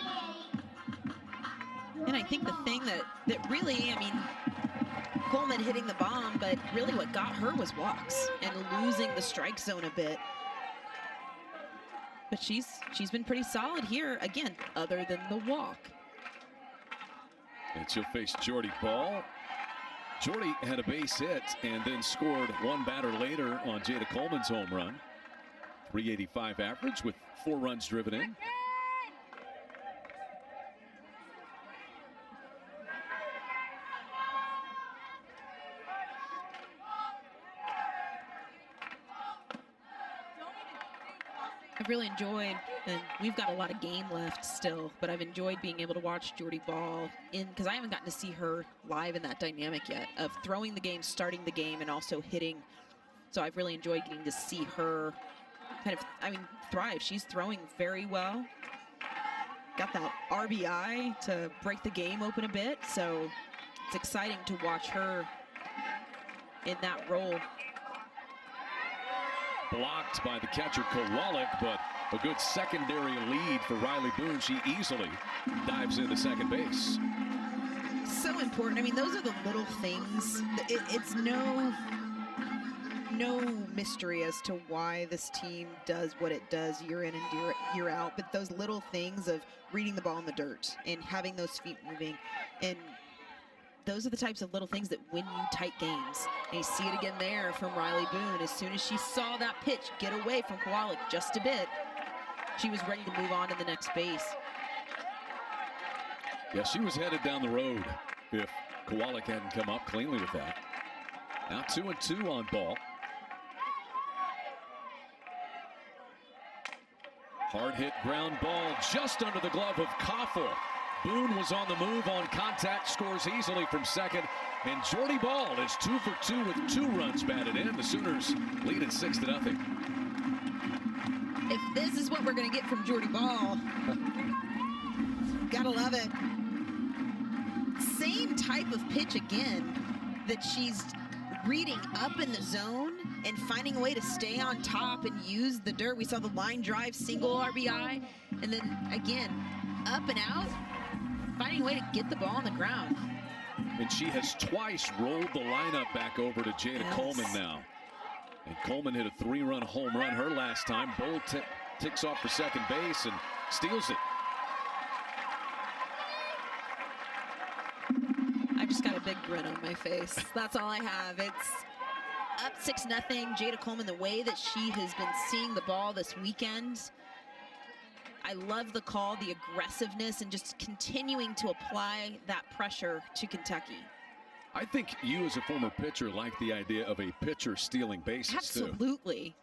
[SPEAKER 1] And I think the thing that really, I mean, Coleman hitting the bomb, but really what got her was walks and losing the strike zone a bit. But she's been pretty solid here, again, other than the walk.
[SPEAKER 2] And she'll face Jordy Ball. Jordy had a base hit and then scored 1 batter later on Jada Coleman's home run. .385 average with 4 runs driven in.
[SPEAKER 1] I've really enjoyed, and we've got a lot of game left still, but I've enjoyed being able to watch Jordy Ball in, because I haven't gotten to see her live in that dynamic yet of throwing the game, starting the game, and also hitting. So I've really enjoyed getting to see her kind of, I mean, thrive. She's throwing very well. Got that RBI to break the game open a bit, so it's exciting to watch her in that role.
[SPEAKER 2] Blocked by the catcher Kowalik, but a good secondary lead for Riley Boone. She easily dives into second base.
[SPEAKER 1] So important. I mean, those are the little things. It's no mystery as to why this team does what it does year in and year out, but those little things of reading the ball in the dirt and having those feet moving, and those are the types of little things that win you tight games. And you see it again there from Riley Boone. As soon as she saw that pitch get away from Kowalik just a bit, she was ready to move on to the next base.
[SPEAKER 2] Yeah, she was headed down the road if Kowalik hadn't come up cleanly with that. Now 2-2 on Ball. Hard hit ground ball just under the glove of Koffel. Boone was on the move on contact, scores easily from second, and Jordy Ball is 2 for 2 with 2 runs batted in. The Sooners lead at 6-0.
[SPEAKER 1] If this is what we're going to get from Jordy Ball, gotta love it. Same type of pitch again. that she's reading up in the zone and finding a way to stay on top and use the dirt. We saw the line drive single RBI, and then again, up and out, finding a way to get the ball on the ground.
[SPEAKER 2] And she has twice rolled the lineup back over to Jada Coleman now. And Coleman hit a 3-run home run her last time. Bowl ticks off for second base and steals it.
[SPEAKER 1] I just got a big grin on my face. That's all I have. It's up 6-0. Jada Coleman, the way that she has been seeing the ball this weekend, I love the call, the aggressiveness, and just continuing to apply that pressure to Kentucky.
[SPEAKER 2] I think you as a former pitcher like the idea of a pitcher stealing bases
[SPEAKER 1] Absolutely.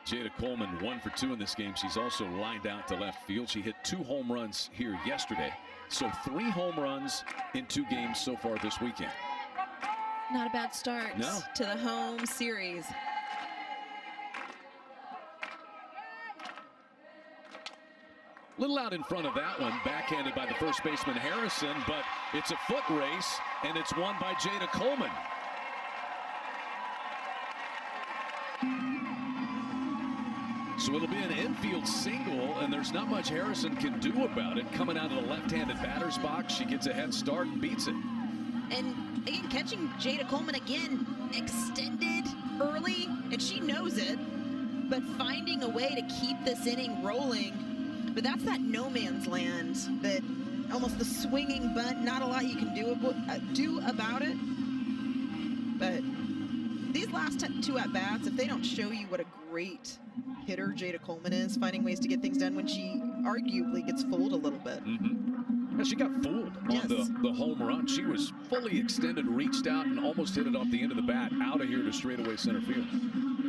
[SPEAKER 2] too. Jada Coleman 1 for 2 in this game. She's also lined out to left field. She hit 2 home runs here yesterday. So 3 home runs in 2 games so far this weekend.
[SPEAKER 1] Not a bad start to the home series.
[SPEAKER 2] Little out in front of that one, backhanded by the first baseman Harrison, but it's a foot race, and it's won by Jada Coleman. So it'll be an infield single, and there's not much Harrison can do about it. Coming out of the left-handed batter's box, she gets a head start and beats it.
[SPEAKER 1] And again, catching Jada Coleman again, extended early, and she knows it, but finding a way to keep this inning rolling. But that's that no man's land, that almost the swinging bunt, not a lot you can do about it. But these last 2 at-bats, if they don't show you what a great hitter Jada Coleman is, finding ways to get things done when she arguably gets fooled a little bit.
[SPEAKER 2] And she got fooled on the home run. She was fully extended, reached out, and almost hit it off the end of the bat, out of here to straightaway center field.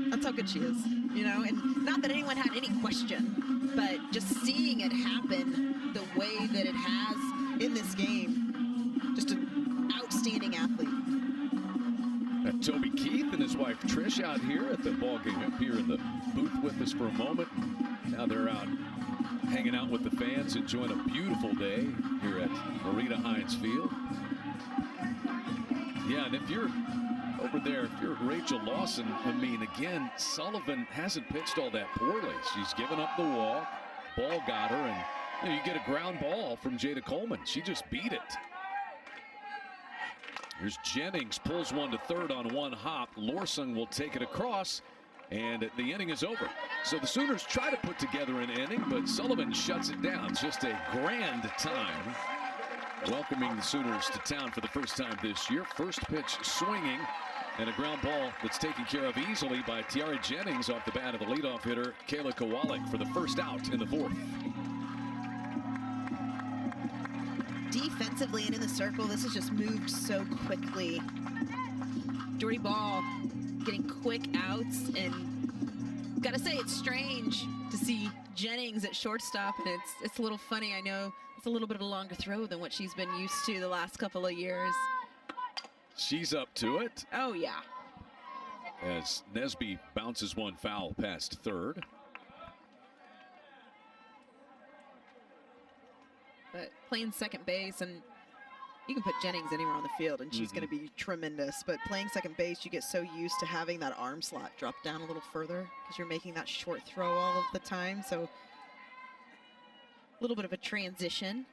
[SPEAKER 1] That's how good she is, you know, and not that anyone had any question, but just seeing it happen the way that it has in this game, just an outstanding athlete.
[SPEAKER 2] Toby Keith and his wife Trish out here at the ball game, up here in the booth with us for a moment. Now they're out hanging out with the fans, enjoying a beautiful day here at Marita Hines Field. Yeah, and if you're over there, if you're Rachel Lawson, I mean, again, Sullivan hasn't pitched all that poorly. She's given up the walk, ball got her, and you know, you get a ground ball from Jada Coleman. She just beat it. Here's Jennings, pulls one to third on one hop. Lorsung will take it across, and the inning is over. So the Sooners try to put together an inning, but Sullivan shuts it down. It's just a grand time welcoming the Sooners to town for the first time this year. First pitch swinging, and a ground ball that's taken care of easily by Tiara Jennings off the bat of the leadoff hitter, Kayla Kowalik, for the first out in the 4th.
[SPEAKER 1] Defensively and in the circle, this has just moved so quickly. Jordy Ball getting quick outs, and gotta say it's strange to see Jennings at shortstop, and it's a little funny. I know it's a little bit of a longer throw than what she's been used to the last couple of years.
[SPEAKER 2] She's up to it.
[SPEAKER 1] Oh yeah.
[SPEAKER 2] As Nesby bounces one foul past third.
[SPEAKER 1] But playing second base, and you can put Jennings anywhere on the field and she's going to be tremendous. But playing second base, you get so used to having that arm slot drop down a little further because you're making that short throw all of the time. So a little bit of a transition.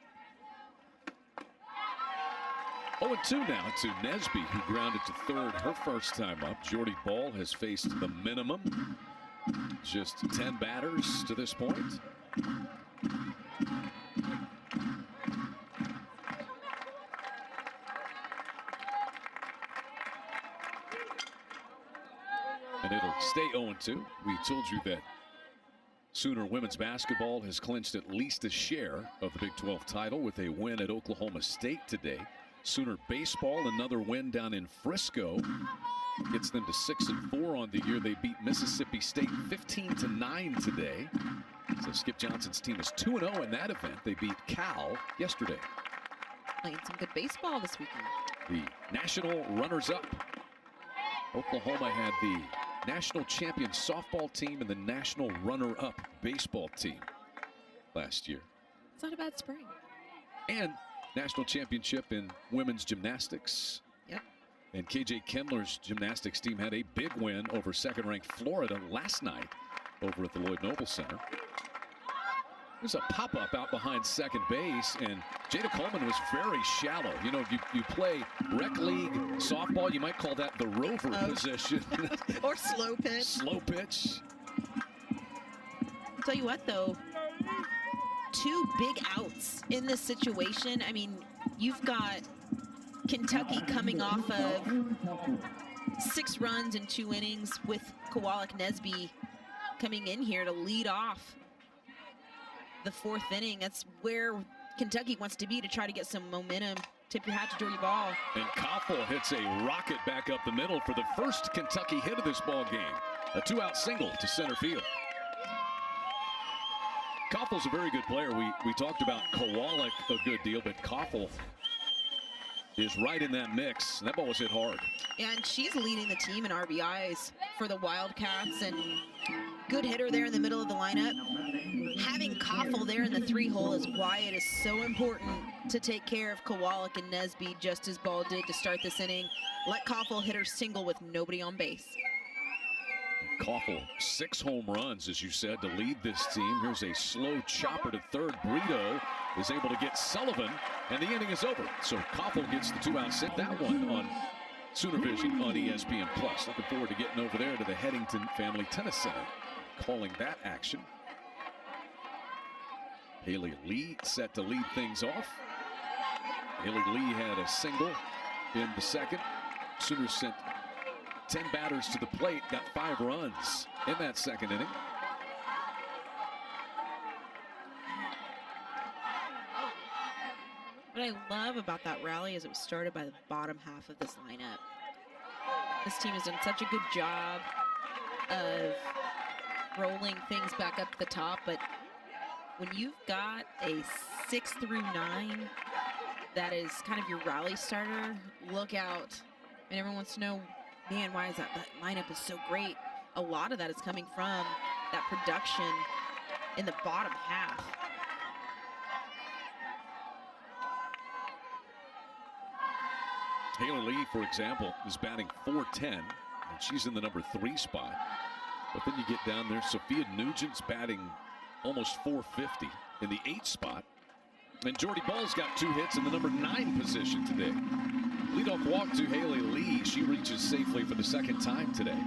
[SPEAKER 2] 0-2 now to Nesby, who grounded to third her first time up. Jordy Ball has faced the minimum. Just 10 batters to this point. And it'll stay 0-2. We told you that Sooner women's basketball has clinched at least a share of the Big 12 title with a win at Oklahoma State today. Sooner baseball, another win down in Frisco, gets them to 6-4 on the year. They beat Mississippi State 15-9 today. So Skip Johnson's team is 2-0 in that event. They beat Cal yesterday.
[SPEAKER 1] Playing some good baseball this weekend.
[SPEAKER 2] The national runners-up. Oklahoma had the national champion softball team and the national runner-up baseball team last year.
[SPEAKER 1] It's not a bad spring.
[SPEAKER 2] And national championship in women's gymnastics.
[SPEAKER 1] Yep.
[SPEAKER 2] And KJ Kindler's gymnastics team had a big win over second-ranked Florida last night over at the Lloyd Noble Center. There's a pop-up out behind second base, and Jada Coleman was very shallow. You know, you play rec league softball, you might call that the rover position.
[SPEAKER 1] Or slow pitch.
[SPEAKER 2] Slow pitch.
[SPEAKER 1] I'll tell you what, though, 2 big outs in this situation. I mean, you've got Kentucky coming off of 6 runs in 2 innings with Kowalik Nesby coming in here to lead off the 4th inning. That's where Kentucky wants to be to try to get some momentum. Tip your hat to Jordy Ball.
[SPEAKER 2] And Koffel hits a rocket back up the middle for the first Kentucky hit of this ball game. A 2-out single to center field. Koffel's a very good player. We talked about Kowalik a good deal, but Koffel is right in that mix. That ball was hit hard.
[SPEAKER 1] Yeah, and she's leading the team in RBIs for the Wildcats, and good hitter there in the middle of the lineup. Having Koffel there in the 3-hole is why it is so important to take care of Kowalik and Nesby, just as Ball did to start this inning. Let Koffel hit her single with nobody on base.
[SPEAKER 2] Koffel, 6 home runs, as you said, to lead this team. Here's a slow chopper to third. Brito is able to get Sullivan, and the inning is over. So Koffel gets the 2-out sit. That one on Sooner Vision on ESPN+. Looking forward to getting over there to the Headington Family Tennis Center, calling that action. Haley Lee set to lead things off. Haley Lee had a single in the second. Sooners sent 10 batters to the plate, got 5 runs in that second inning.
[SPEAKER 1] What I love about that rally is it was started by the bottom half of this lineup. This team has done such a good job of rolling things back up to the top, but when you've got a 6 through 9 that is kind of your rally starter, look out. And everyone wants to know, man, why is that lineup is so great? A lot of that is coming from that production in the bottom half.
[SPEAKER 2] Haley Lee, for example, is batting .410, and she's in the number 3 spot. But then you get down there, Sophia Nugent's batting almost .450 in the 8th spot. And Jordy Ball's got 2 hits in the number 9 position today. Leadoff walk to Haley Lee. She reaches safely for the 2nd time today.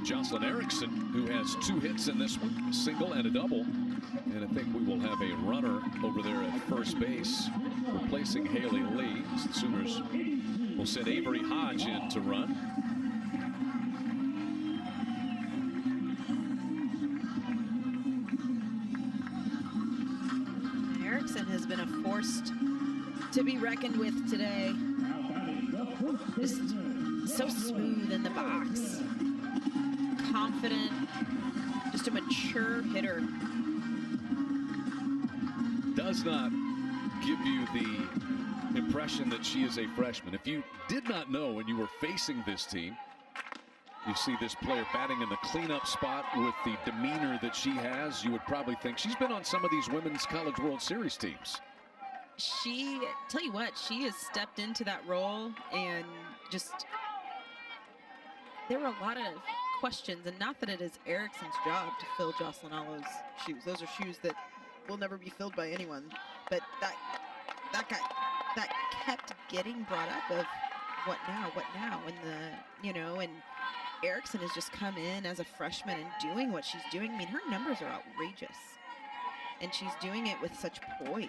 [SPEAKER 2] Jocelyn Erickson, who has 2 hits in this one, a single and a double. And I think we will have a runner over there at first base, replacing Haley Lee. The Sooners will send Avery Hodge in to run.
[SPEAKER 1] Erickson has been a force to be reckoned with today. Just so smooth in the box. Confident, just a mature hitter.
[SPEAKER 2] Does not give you the impression that she is a freshman. If you did not know when you were facing this team, you see this player batting in the cleanup spot with the demeanor that she has, you would probably think she's been on some of these Women's College World Series teams.
[SPEAKER 1] Tell you what, she has stepped into that role, and just, there were a lot of questions, and not that it is Erickson's job to fill Jocelyn Allo's shoes. Those are shoes that will never be filled by anyone. But that kept getting brought up of what now, and Erickson has just come in as a freshman and doing what she's doing. I mean, her numbers are outrageous, and she's doing it with such poise.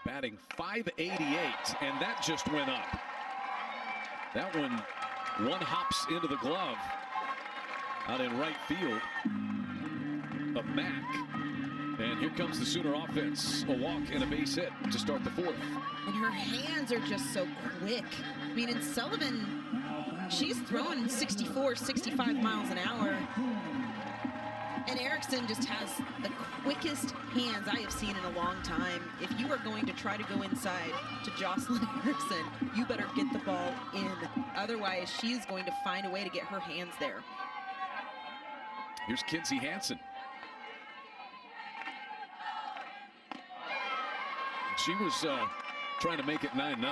[SPEAKER 2] Batting .588, and that just went up. That one hops into the glove out in right field of Mack. And here comes the Sooner offense. A walk and a base hit to start the 4th.
[SPEAKER 1] And her hands are just so quick. I mean, in Sullivan, she's throwing 64, 65 miles an hour. And Erickson just has the quick quickest hands I have seen in a long time. If you are going to try to go inside to Jocelyn Erickson, you better get the ball in. Otherwise, she's going to find a way to get her hands there.
[SPEAKER 2] Here's Kinzie Hansen. She was trying to make it 9-0.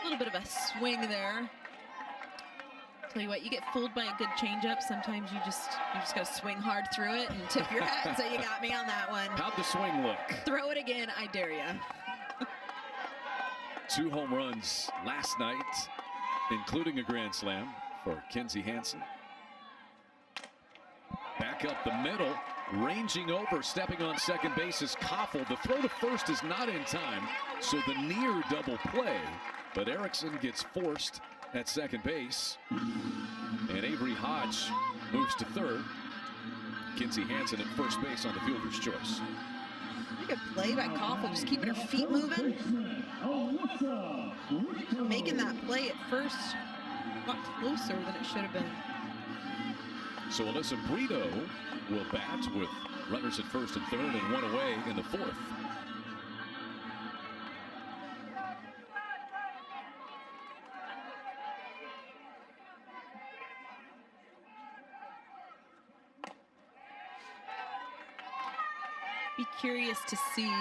[SPEAKER 1] A little bit of a swing there. Tell you what, you get fooled by a good changeup. Sometimes you just got to swing hard through it and tip your hat and say, you got me on that one.
[SPEAKER 2] How'd the swing look?
[SPEAKER 1] Throw it again, I dare ya.
[SPEAKER 2] 2 home runs last night, including a grand slam for Kinzie Hansen. Back up the middle, ranging over, stepping on second base is Koffel. The throw to first is not in time, so the near double play. But Erickson gets forced at second base, and Avery Hodge moves to third. Kinzie Hansen at first base on the fielder's choice.
[SPEAKER 1] Good play by Koffel, just keeping her feet moving. Making that play at first a lot closer than it should have been.
[SPEAKER 2] So Alyssa Brito will bat with runners at first and third and 1 away in the 4th.
[SPEAKER 1] Be curious to see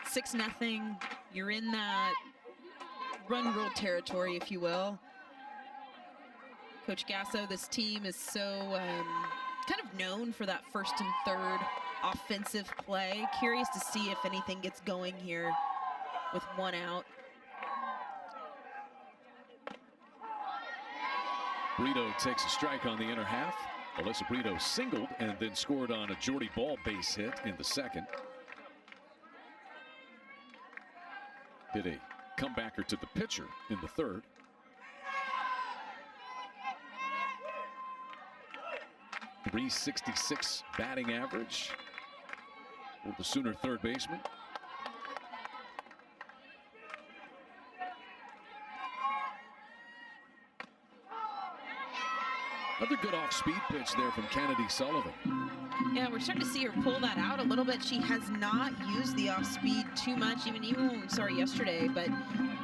[SPEAKER 1] 6-0. You're in that run rule territory, if you will. Coach Gasso, this team is so kind of known for that first and third offensive play. Curious to see if anything gets going here with 1 out.
[SPEAKER 2] Brito takes a strike on the inner half. Alyssa Brito singled and then scored on a Jordy Ball base hit in the 2nd. Hit a comebacker to the pitcher in the 3rd. .366 batting average for the Sooner third baseman. Another good off-speed pitch there from Kennedy Sullivan.
[SPEAKER 1] Yeah, we're starting to see her pull that out a little bit. She has not used the off-speed too much, even when we saw her yesterday, but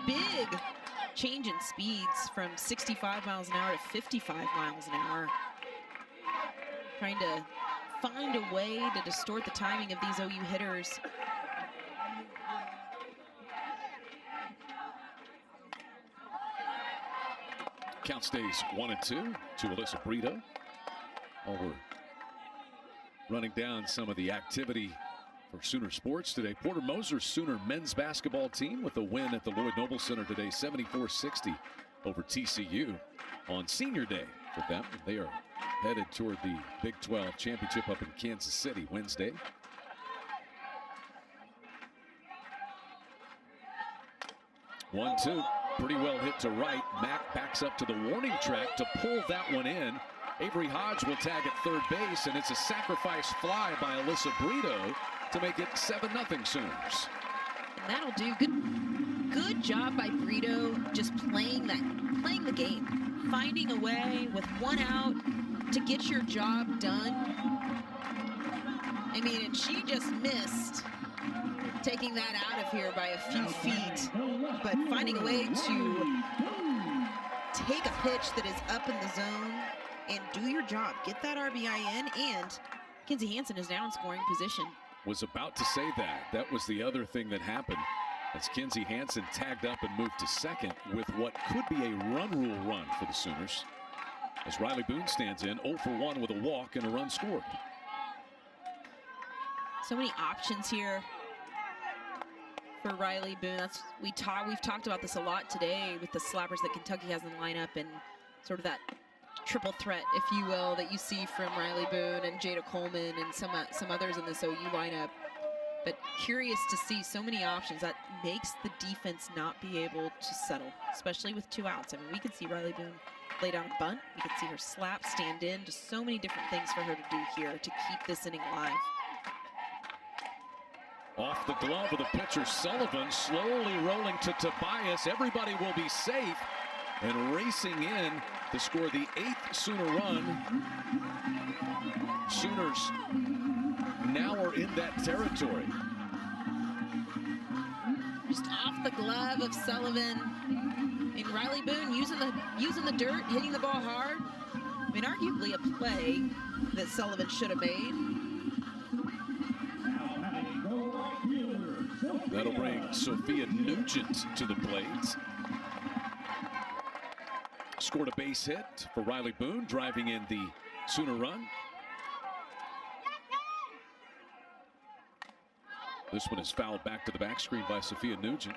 [SPEAKER 1] big change in speeds from 65 miles an hour to 55 miles an hour. Trying to find a way to distort the timing of these OU hitters.
[SPEAKER 2] Count stays 1-2 to Alyssa Brito. While we're running down some of the activity for Sooner sports today, Porter Moser's Sooner men's basketball team with a win at the Lloyd Noble Center today, 74-60 over TCU on senior day for them. They are headed toward the Big 12 championship up in Kansas City Wednesday. One, two, pretty well hit to right. Mack backs up to the warning track to pull that one in. Avery Hodge will tag at third base, and it's a sacrifice fly by Alyssa Brito to make it 7-0 Sooners.
[SPEAKER 1] And that'll do. Good job by Brito, just playing the game, finding a way with 1 out to get your job done. I mean, and she just missed taking that out of here by a few feet, but finding a way to take a pitch that is up in the zone and do your job, get that RBI in, and Kinzie Hansen is now in scoring position.
[SPEAKER 2] Was about to say that. That was the other thing that happened as Kinzie Hansen tagged up and moved to second with what could be a run rule run for the Sooners. As Riley Boone stands in 0 for 1 with a walk and a run scored.
[SPEAKER 1] So many options here for Riley Boone. We've talked about this a lot today with the slappers that Kentucky has in the lineup and sort of that triple threat, if you will, that you see from Riley Boone and Jada Coleman and some others in this OU lineup. But curious to see so many options that makes the defense not be able to settle, especially with 2 outs. I mean, we could see Riley Boone lay down a bunt. We could see her slap, stand in, just so many different things for her to do here to keep this inning alive.
[SPEAKER 2] Off the glove of the pitcher, Sullivan slowly rolling to Tobias. Everybody will be safe, and racing in to score the 8th Sooner run Sooners now are in that territory.
[SPEAKER 1] Just off the glove of Sullivan. And Riley Boone using the dirt, hitting the ball hard. I mean, arguably a play that Sullivan should have made.
[SPEAKER 2] That'll bring Sophia Nugent to the plate. Scored a base hit for Riley Boone, driving in the Sooner run. This one is fouled back to the back screen by Sophia Nugent.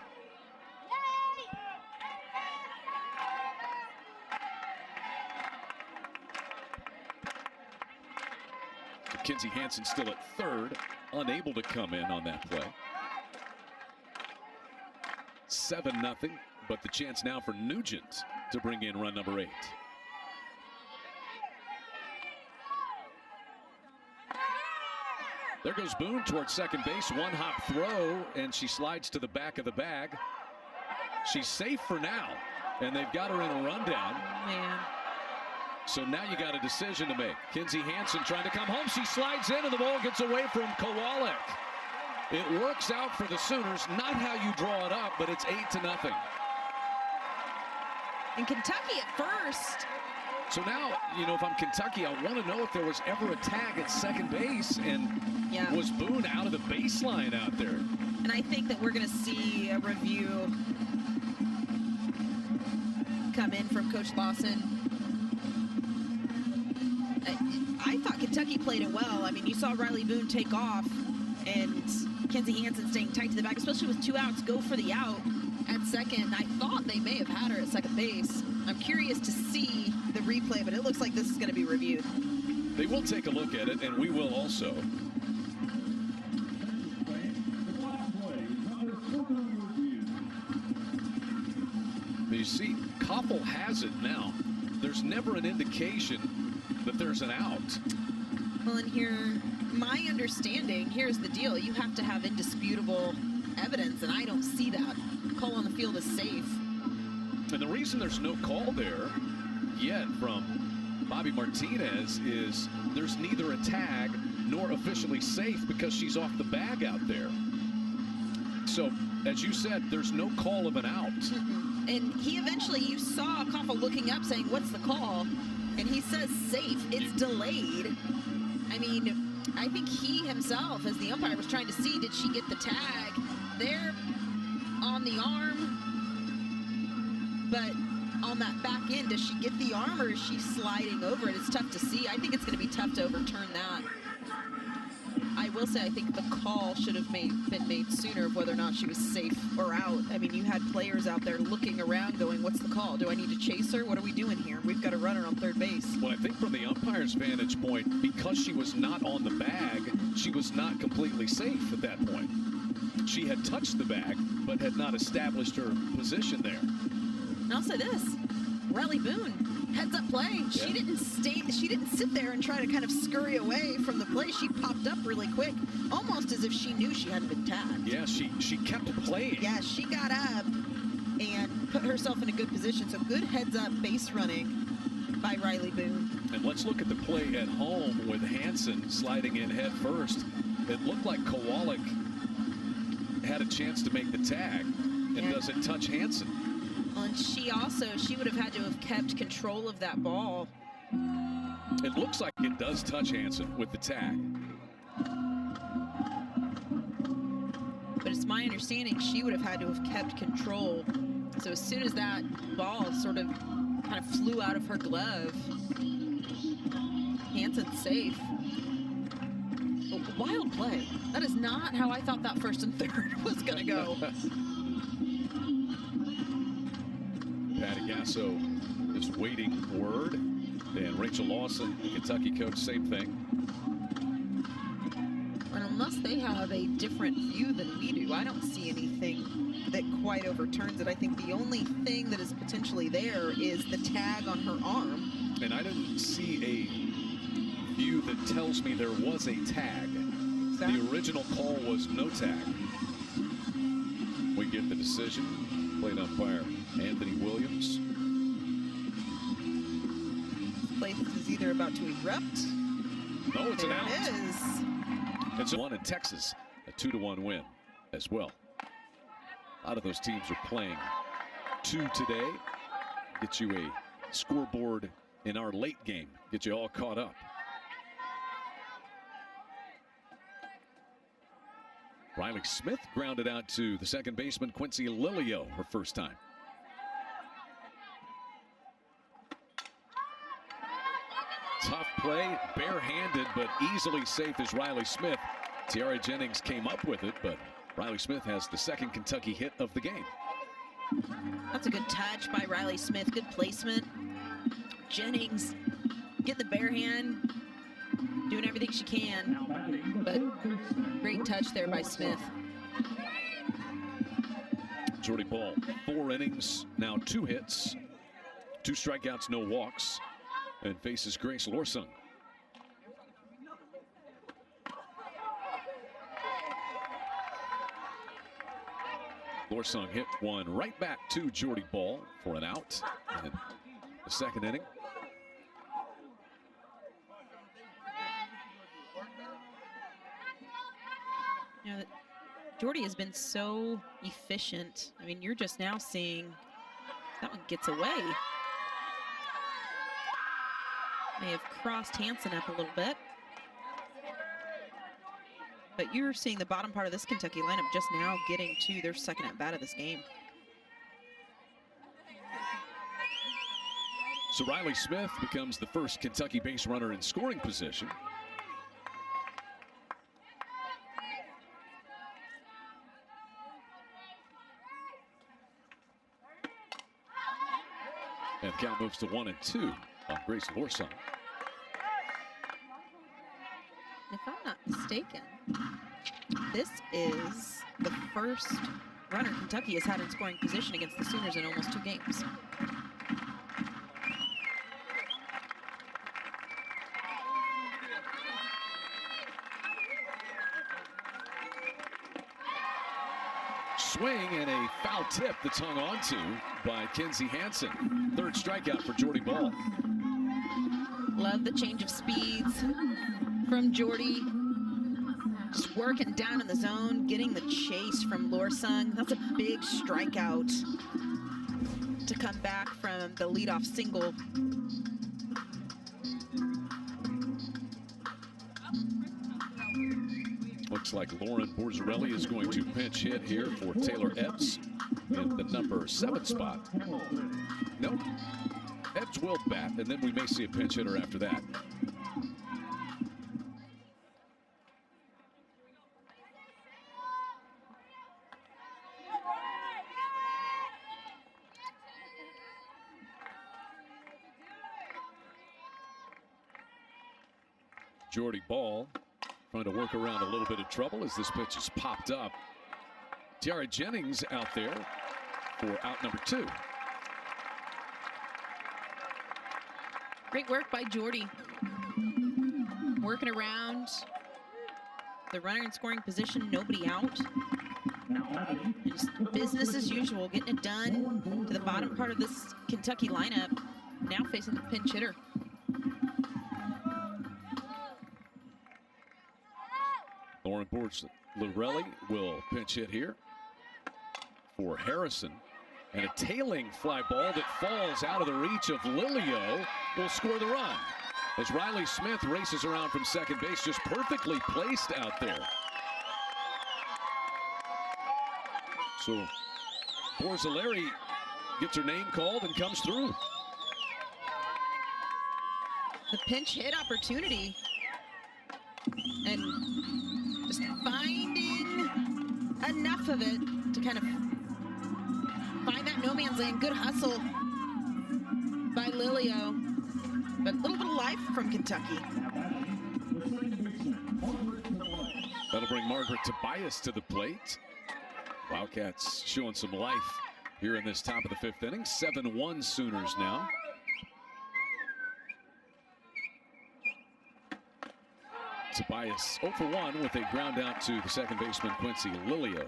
[SPEAKER 2] Kinsey Hansen still at third, unable to come in on that play. 7-0, but the chance now for Nugent to bring in run number 8. There goes Boone towards second base. One hop throw, and she slides to the back of the bag. She's safe for now, and they've got her in a rundown.
[SPEAKER 1] Man.
[SPEAKER 2] So now you got a decision to make. Kinsey Hansen trying to come home. She slides in, and the ball gets away from Kowalik. It works out for the Sooners. Not how you draw it up, but it's 8-0.
[SPEAKER 1] And Kentucky at first.
[SPEAKER 2] So now, you know, if I'm Kentucky, I want to know if there was ever a tag at second base, and was Boone out of the baseline out there?
[SPEAKER 1] And I think that we're going to see a review come in from Coach Lawson. I thought Kentucky played it well. I mean, you saw Riley Boone take off and Kinsey Hansen staying tight to the back, especially with 2 outs, go for the out at second. I thought they may have had her at second base. I'm curious to see the replay, but it looks like this is going to be reviewed.
[SPEAKER 2] They will take a look at it, and we will also. You see, Koppel has it now. There's never an indication that there's an out.
[SPEAKER 1] Well, and here, my understanding, here's the deal. You have to have indisputable evidence, and I don't see that. Call on the field is safe.
[SPEAKER 2] And the reason there's no call there yet from Bobby Martinez is there's neither a tag nor officially safe because she's off the bag out there. So, as you said, there's no call of an out.
[SPEAKER 1] And he eventually, you saw Koppel looking up saying, what's the call? And he says safe. It's delayed. I mean, I think he himself, as the umpire, was trying to see, did she get the tag there on the arm? But on that back end, does she get the arm, or is she sliding over it? It's tough to see. I think it's going to be tough to overturn that. I will say I think the call should have been made sooner of whether or not she was safe or out. I mean, you had players out there looking around going, what's the call? Do I need to chase her? What are we doing here? We've got a runner on third base.
[SPEAKER 2] Well, I think from the umpire's vantage point, because she was not on the bag, she was not completely safe at that point. She had touched the bag, but had not established her position there.
[SPEAKER 1] And I'll say this, Riley Boone, heads up play.
[SPEAKER 2] Yeah.
[SPEAKER 1] She didn't sit there and try to kind of scurry away from the play. She popped up really quick, almost as if she knew she hadn't been tagged.
[SPEAKER 2] Yeah, she kept playing.
[SPEAKER 1] Yeah, she got up and put herself in a good position. So good heads up base running by Riley Boone.
[SPEAKER 2] And let's look at the play at home with Hansen sliding in head first. It looked like Kowalik had a chance to make the tag and doesn't touch Hansen.
[SPEAKER 1] And she would have had to have kept control of that ball.
[SPEAKER 2] It looks like it does touch Hansen with the tag.
[SPEAKER 1] But it's my understanding she would have had to have kept control. So as soon as that ball sort of kind of flew out of her glove, Hansen's safe. A wild play. That is not how I thought that first and third was going to go.
[SPEAKER 2] Patty Gasso is waiting word, and Rachel Lawson, the Kentucky coach, same thing.
[SPEAKER 1] And unless they have a different view than we do, I don't see anything that quite overturns it. I think the only thing that is potentially there is the tag on her arm.
[SPEAKER 2] And I didn't see a view that tells me there was a tag. The original call was no tag. We get the decision. Plate umpire Anthony Williams.
[SPEAKER 1] This place is either about to erupt
[SPEAKER 2] Oh, it's an out.
[SPEAKER 1] It is.
[SPEAKER 2] It's one in Texas, a 2-1 win as well. A lot of those teams are playing 2 today. Get you a scoreboard in our late game. Get you all caught up. Riley Smith grounded out to the second baseman, Quincy Lilio, her first time. Tough play, barehanded, but easily safe as Riley Smith. Tiara Jennings came up with it, but Riley Smith has the second Kentucky hit of the game.
[SPEAKER 1] That's a good touch by Riley Smith. Good placement. Jennings getting the bare hand, doing everything she can, but great touch there by Smith.
[SPEAKER 2] Jordy Ball, 4 innings, now 2 hits, 2 strikeouts, no walks, and faces Grace Lorsung. Lorsung hit one right back to Jordy Ball for an out in the second inning.
[SPEAKER 1] You know, Jordy has been so efficient. I mean, you're just now seeing that one gets away. May have crossed Hansen up a little bit. But you're seeing the bottom part of this Kentucky lineup just now getting to their second at bat of this game.
[SPEAKER 2] So Riley Smith becomes the first Kentucky base runner in scoring position. And the count moves to 1-2 on Grace Lorsung.
[SPEAKER 1] If I'm not mistaken, this is the first runner Kentucky has had in scoring position against the Sooners in almost 2 games.
[SPEAKER 2] Swing and a foul tip that's hung onto by Kenzie Hansen. Third strikeout for Jordy Ball.
[SPEAKER 1] Love the change of speeds from Jordy. Just working down in the zone, getting the chase from Lorsung. That's a big strikeout to come back from the leadoff single.
[SPEAKER 2] Looks like Lauren Borzarelli is going to pinch hit here for Taylor Epps in the number 7 spot. Nope. Epps will bat, and then we may see a pinch hitter after that. Jordy Ball trying to work around a little bit of trouble as this pitch is popped up. Tiara Jennings out there for out number 2.
[SPEAKER 1] Great work by Jordy. Working around the runner in scoring position, nobody out. Just business as usual, getting it done to the bottom part of this Kentucky lineup. Now facing the pinch hitter.
[SPEAKER 2] Lauren Borzarelli will pinch hit here for Harrison. And a tailing fly ball that falls out of the reach of Lilio will score the run. As Riley Smith races around from second base, just perfectly placed out there. So Borzarelli gets her name called and comes through.
[SPEAKER 1] The pinch hit opportunity. And just finding enough of it to kind of find that no man's land. Good hustle by Lilio, but a little bit of life from Kentucky.
[SPEAKER 2] That'll bring Margaret Tobias to the plate. Wildcats showing some life here in this top of the 5th inning. 7-1 Sooners now. Tobias 0 for 1 with a ground out to the second baseman, Quincy Lilio.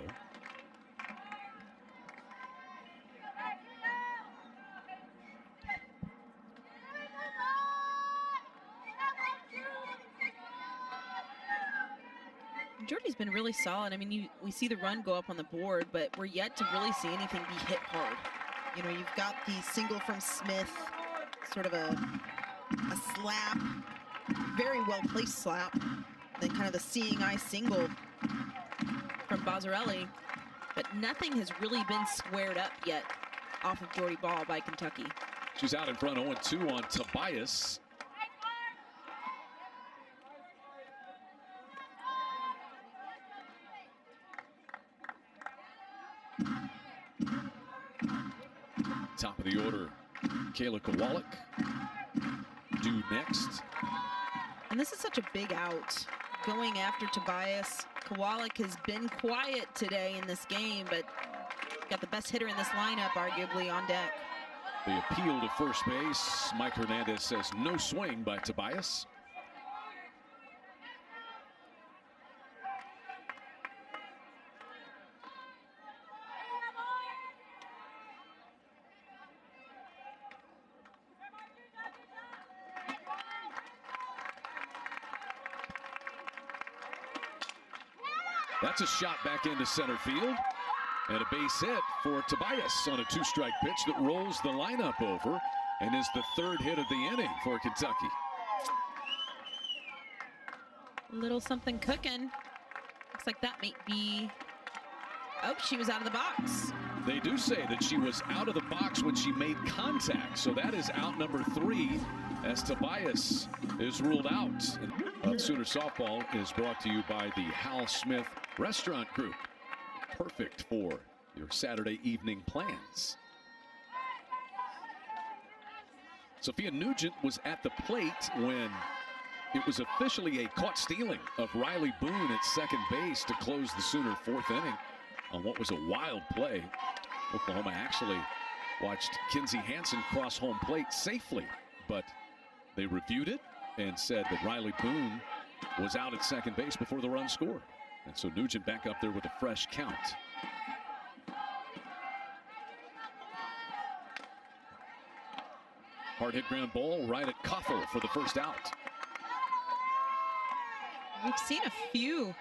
[SPEAKER 1] Jordy's been really solid. I mean, we see the run go up on the board, but we're yet to really see anything be hit hard. You know, you've got the single from Smith, sort of a slap, very well-placed slap, then kind of the seeing eye single from Bozzarelli, but nothing has really been squared up yet off of Jordy Bahl by Kentucky.
[SPEAKER 2] She's out in front 0-2 on Tobias. Top of the order, Kayla Kowalik due next.
[SPEAKER 1] And this is such a big out. Going after Tobias. Kowalik has been quiet today in this game, but got the best hitter in this lineup, arguably, on deck.
[SPEAKER 2] The appeal to first base. Mike Hernandez says no swing by Tobias. That's a shot back into center field. And a base hit for Tobias on a two-strike pitch that rolls the lineup over and is the third hit of the inning for Kentucky.
[SPEAKER 1] A little something cooking. Looks like that might be... Oh, she was out of the box.
[SPEAKER 2] They do say that she was out of the box when she made contact. So that is out number 3 as Tobias is ruled out. Sooner Softball is brought to you by the Hal Smith Restaurant Group. Perfect for your Saturday evening plans. Sophia Nugent was at the plate when it was officially a caught stealing of Riley Boone at second base to close the Sooner 4th inning on what was a wild play. Oklahoma actually watched Kinsey Hansen cross home plate safely, but they reviewed it and said that Riley Boone was out at second base before the run scored. And so Nugent back up there with a fresh count. Hard hit ground ball right at Koffel for the first out.
[SPEAKER 1] We've seen a few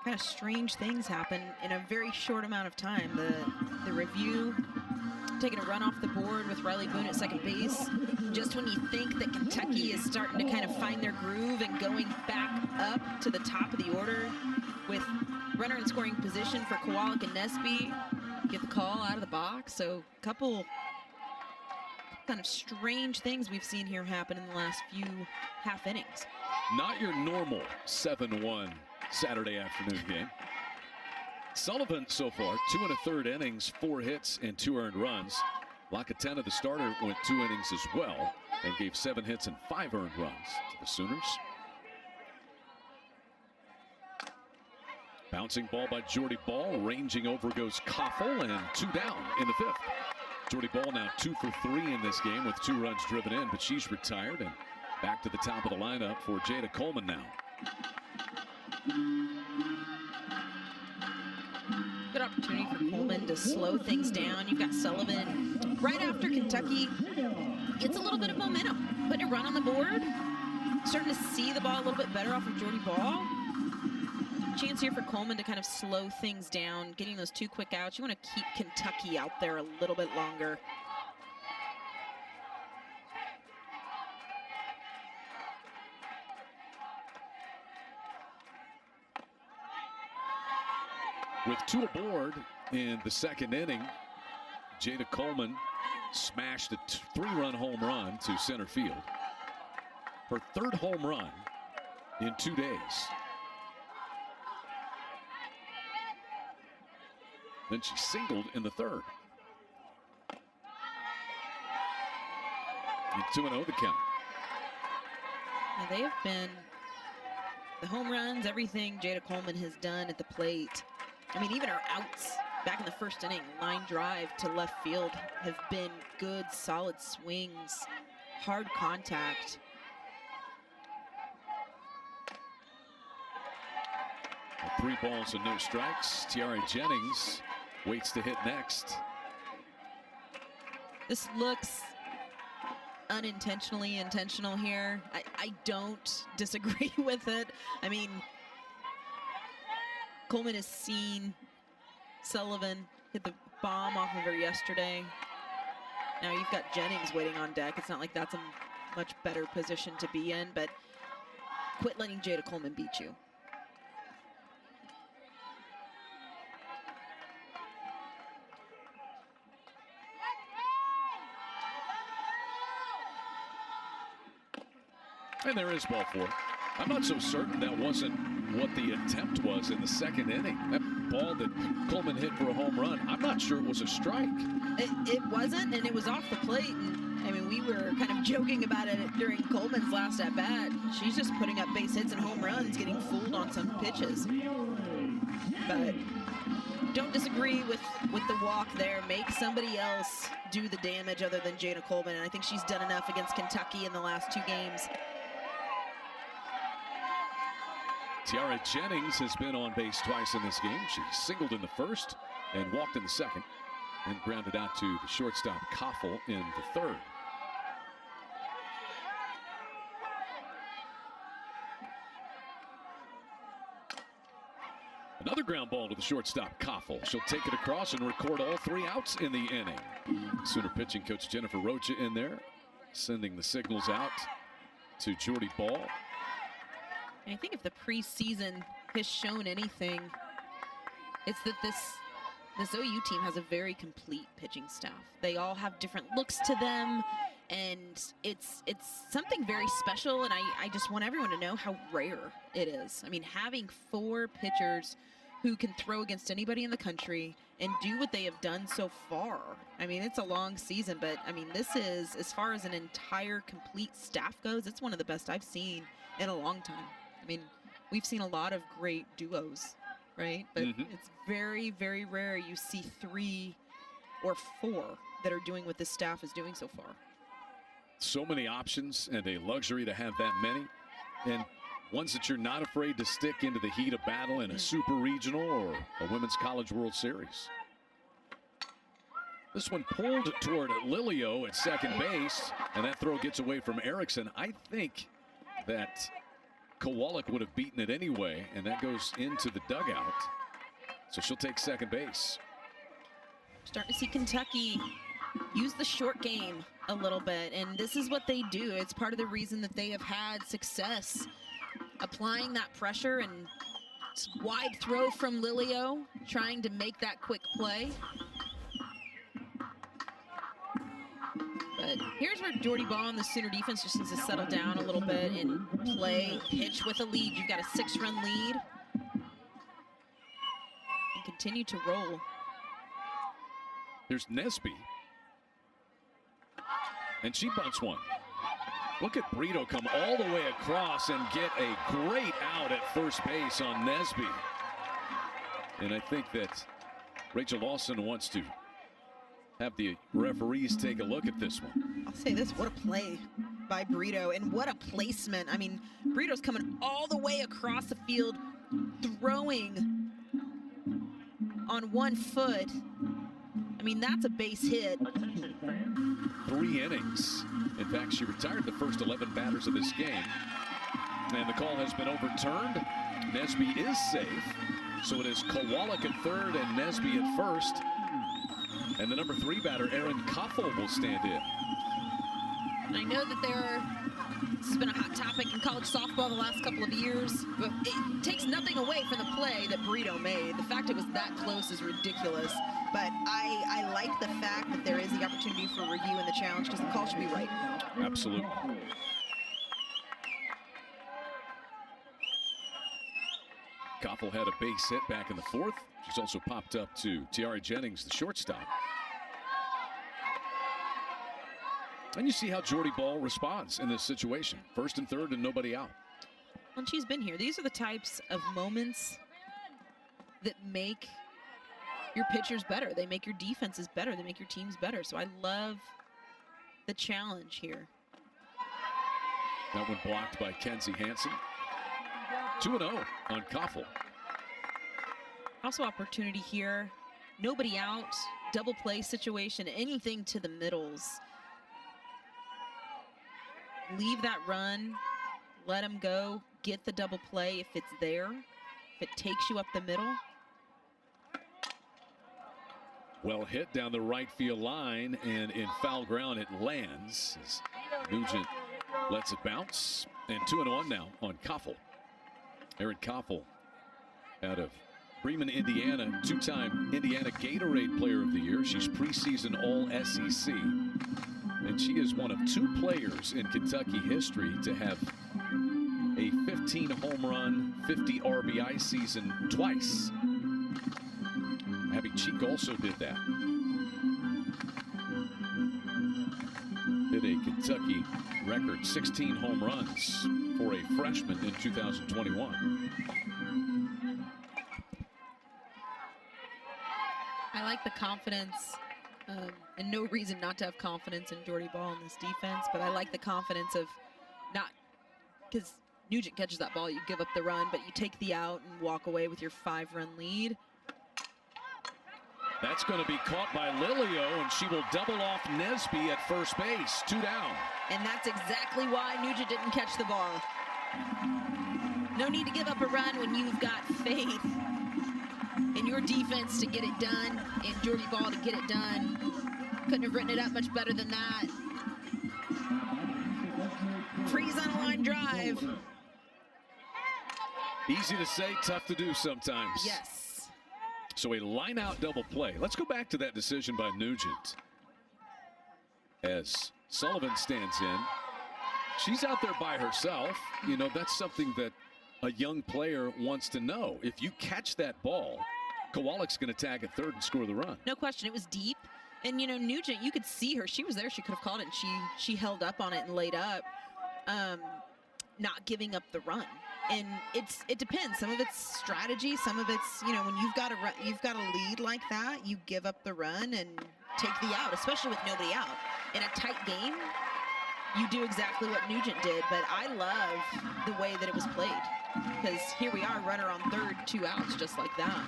[SPEAKER 1] kind of strange things happen in a very short amount of time. The review taking a run off the board with Riley Boone at second base. Just when you think that Kentucky is starting to kind of find their groove and going back up to the top of the order with runner in scoring position for Kowalik and Nesby, get the call out of the box. So a couple kind of strange things we've seen here happen in the last few half innings.
[SPEAKER 2] Not your normal 7-1 Saturday afternoon game. Sullivan so far, 2 1/3 innings, 4 hits and 2 earned runs. Lacatena, the starter, went 2 innings as well and gave 7 hits and 5 earned runs to the Sooners. Bouncing ball by Jordy Bahl, ranging over goes Koffel, and 2 down in the 5th. Jordy Bahl now 2 for 3 in this game with 2 runs driven in, but she's retired and back to the top of the lineup for Jada Coleman now.
[SPEAKER 1] Good opportunity for Coleman to slow things down. You've got Sullivan right after Kentucky gets a little bit of momentum, putting a run on the board, starting to see the ball a little bit better off of Jordy Bahl. Chance here for Coleman to kind of slow things down, getting those 2 quick outs. You want to keep Kentucky out there a little bit longer.
[SPEAKER 2] With 2 aboard in the 2nd inning, Jada Coleman smashed a 3-run home run to center field. Her 3rd home run in 2 days. Then she singled in the 3rd. And 2-0 the count.
[SPEAKER 1] Now they have been the home runs, everything Jada Coleman has done at the plate. I mean, even her outs back in the 1st inning, line drive to left field, have been good, solid swings, hard contact.
[SPEAKER 2] With 3 balls and no strikes, Tiare Jennings waits to hit next.
[SPEAKER 1] This looks unintentionally intentional here. I don't disagree with it. I mean, Coleman has seen Sullivan hit the bomb off of her yesterday. Now you've got Jennings waiting on deck. It's not like that's a much better position to be in, but quit letting Jada Coleman beat you.
[SPEAKER 2] And there is ball four. I'm not so certain that wasn't what the attempt was in the second inning. That ball that Coleman hit for a home run, I'm not sure it was a strike.
[SPEAKER 1] It wasn't, and it was off the plate. And I mean, we were kind of joking about it during Coleman's last at bat. She's just putting up base hits and home runs, getting fooled on some pitches. But don't disagree with the walk there. Make somebody else do the damage other than Jada Coleman. And I think she's done enough against Kentucky in the last 2 games.
[SPEAKER 2] Tiara Jennings has been on base twice in this game. She singled in the first and walked in the second, and grounded out to the shortstop Koffel in the third. Another ground ball to the shortstop Koffel. She'll take it across and record all 3 outs in the inning. Sooner pitching coach Jennifer Rocha in there, sending the signals out to Jordy Ball.
[SPEAKER 1] And I think if the preseason has shown anything, it's that this OU team has a very complete pitching staff. They all have different looks to them, and it's something very special, and I just want everyone to know how rare it is. I mean, having 4 pitchers who can throw against anybody in the country and do what they have done so far. I mean, it's a long season, but I mean, this is, as far as an entire complete staff goes, it's one of the best I've seen in a long time. I mean, we've seen a lot of great duos, right? But it's very, very rare you see 3 or 4 that are doing what this staff is doing so far.
[SPEAKER 2] So many options, and a luxury to have that many, and ones that you're not afraid to stick into the heat of battle in a super regional or a Women's College World Series. This one pulled toward Lilio at second base, and that throw gets away from Erickson. I think that Kowalik would have beaten it anyway, and that goes into the dugout. So she'll take second base.
[SPEAKER 1] Starting to see Kentucky use the short game a little bit, and this is what they do. It's part of the reason that they have had success applying that pressure, and wide throw from Lilio, trying to make that quick play. But here's where Jordy Ball and the Sooner defense just needs to settle down a little bit and play, pitch with a lead. You've got a 6-run lead. And continue to roll.
[SPEAKER 2] Here's Nesby. And she bunts one. Look at Brito come all the way across and get a great out at first base on Nesby. And I think that Rachel Lawson wants to have the referees take a look at this one.
[SPEAKER 1] I'll say this, what a play by Brito, and what a placement. I mean, Brito's coming all the way across the field, throwing on 1 foot. I mean, that's a base hit.
[SPEAKER 2] 3 innings. In fact, she retired the first 11 batters of this game. And the call has been overturned. Nesby is safe. So it is Kowalik at third and Nesby at first. And the number 3 batter, Erin Koffel, will stand in.
[SPEAKER 1] And I know that this has been a hot topic in college softball the last couple of years, but it takes nothing away from the play that Brito made. The fact it was that close is ridiculous. But I like the fact that there is the opportunity for review in the challenge, because the call should be right.
[SPEAKER 2] Absolutely. Koffel had a base hit back in the 4th. She's also popped up to Tiara Jennings, the shortstop. And you see how Jordy Ball responds in this situation. 1st and 3rd and nobody out.
[SPEAKER 1] When she's been here, these are the types of moments that make your pitchers better. They make your defenses better. They make your teams better. So I love the challenge here.
[SPEAKER 2] That one blocked by Kenzie Hansen. 2-0 on Koffel.
[SPEAKER 1] Also opportunity here. Nobody out. Double play situation. Anything to the middles. Leave that run. Let them go. Get the double play if it's there. If it takes you up the middle.
[SPEAKER 2] Well hit down the right field line, and in foul ground it lands as Nugent lets it bounce. And 2-1 now on Koffel. Erin Koffel out of Bremen, Indiana, two-time Indiana Gatorade Player of the Year. She's preseason All-SEC. And she is one of 2 players in Kentucky history to have a 15 home run, 50 RBI season twice. Abby Cheek also did that. Did a Kentucky record 16 home runs for a freshman in 2021.
[SPEAKER 1] I like the confidence, and no reason not to have confidence in Jordy Ball in this defense, but I like the confidence of not, because Nugent catches that ball, you give up the run, but you take the out and walk away with your 5-run lead.
[SPEAKER 2] That's going to be caught by Lilio, and she will double off Nesby at first base. 2 down.
[SPEAKER 1] And that's exactly why Nugent didn't catch the ball. No need to give up a run when you've got faith in your defense to get it done, and Jordy Ball to get it done. Couldn't have written it up much better than that. Freeze on a line drive.
[SPEAKER 2] Easy to say, tough to do sometimes.
[SPEAKER 1] Yes.
[SPEAKER 2] So a line-out double play. Let's go back to that decision by Nugent. As Sullivan stands in, she's out there by herself. You know, that's something that a young player wants to know. If you catch that ball, Kowalek's going to tag at third and score the run.
[SPEAKER 1] No question, it was deep. And, you know, Nugent, you could see her. She was there. She could have called it, and she held up on it and laid up, not giving up the run. And it depends. Some of it's strategy. Some of it's, you know, when you've got a lead like that, you give up the run and take the out, especially with nobody out. In a tight game, you do exactly what Nugent did. But I love the way that it was played, because here we are, runner on third, 2 outs, just like that.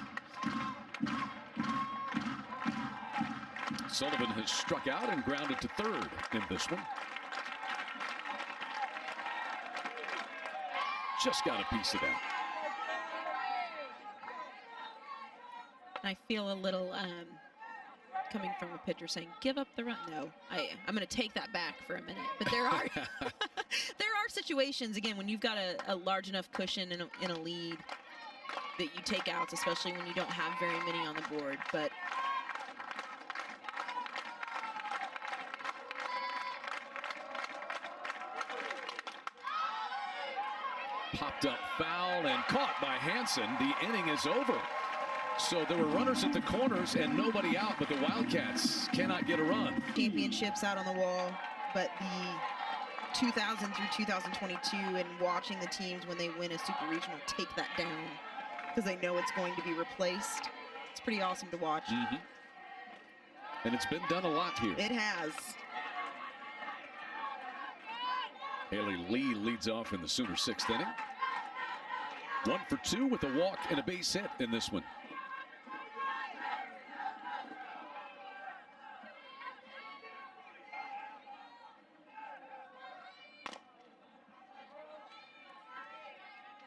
[SPEAKER 2] Sullivan has struck out and grounded to third in this one. Just got a piece of that.
[SPEAKER 1] I feel a little coming from a pitcher saying, give up the run. No, I'm going to take that back for a minute. But there are there are situations, again, when you've got a large enough cushion in a lead that you take outs, especially when you don't have very many on the board. But
[SPEAKER 2] popped up foul and caught by Hansen. The inning is over. So there were runners at the corners and nobody out, but the Wildcats cannot get a run.
[SPEAKER 1] Championships out on the wall, but the 2000 through 2022 and watching the teams when they win a super regional take that down because they know it's going to be replaced. It's pretty awesome to watch.
[SPEAKER 2] And it's been done a lot here.
[SPEAKER 1] It has.
[SPEAKER 2] Haley Lee leads off in the Sooner 6th inning. 1 for 2 with a walk and a base hit in this one.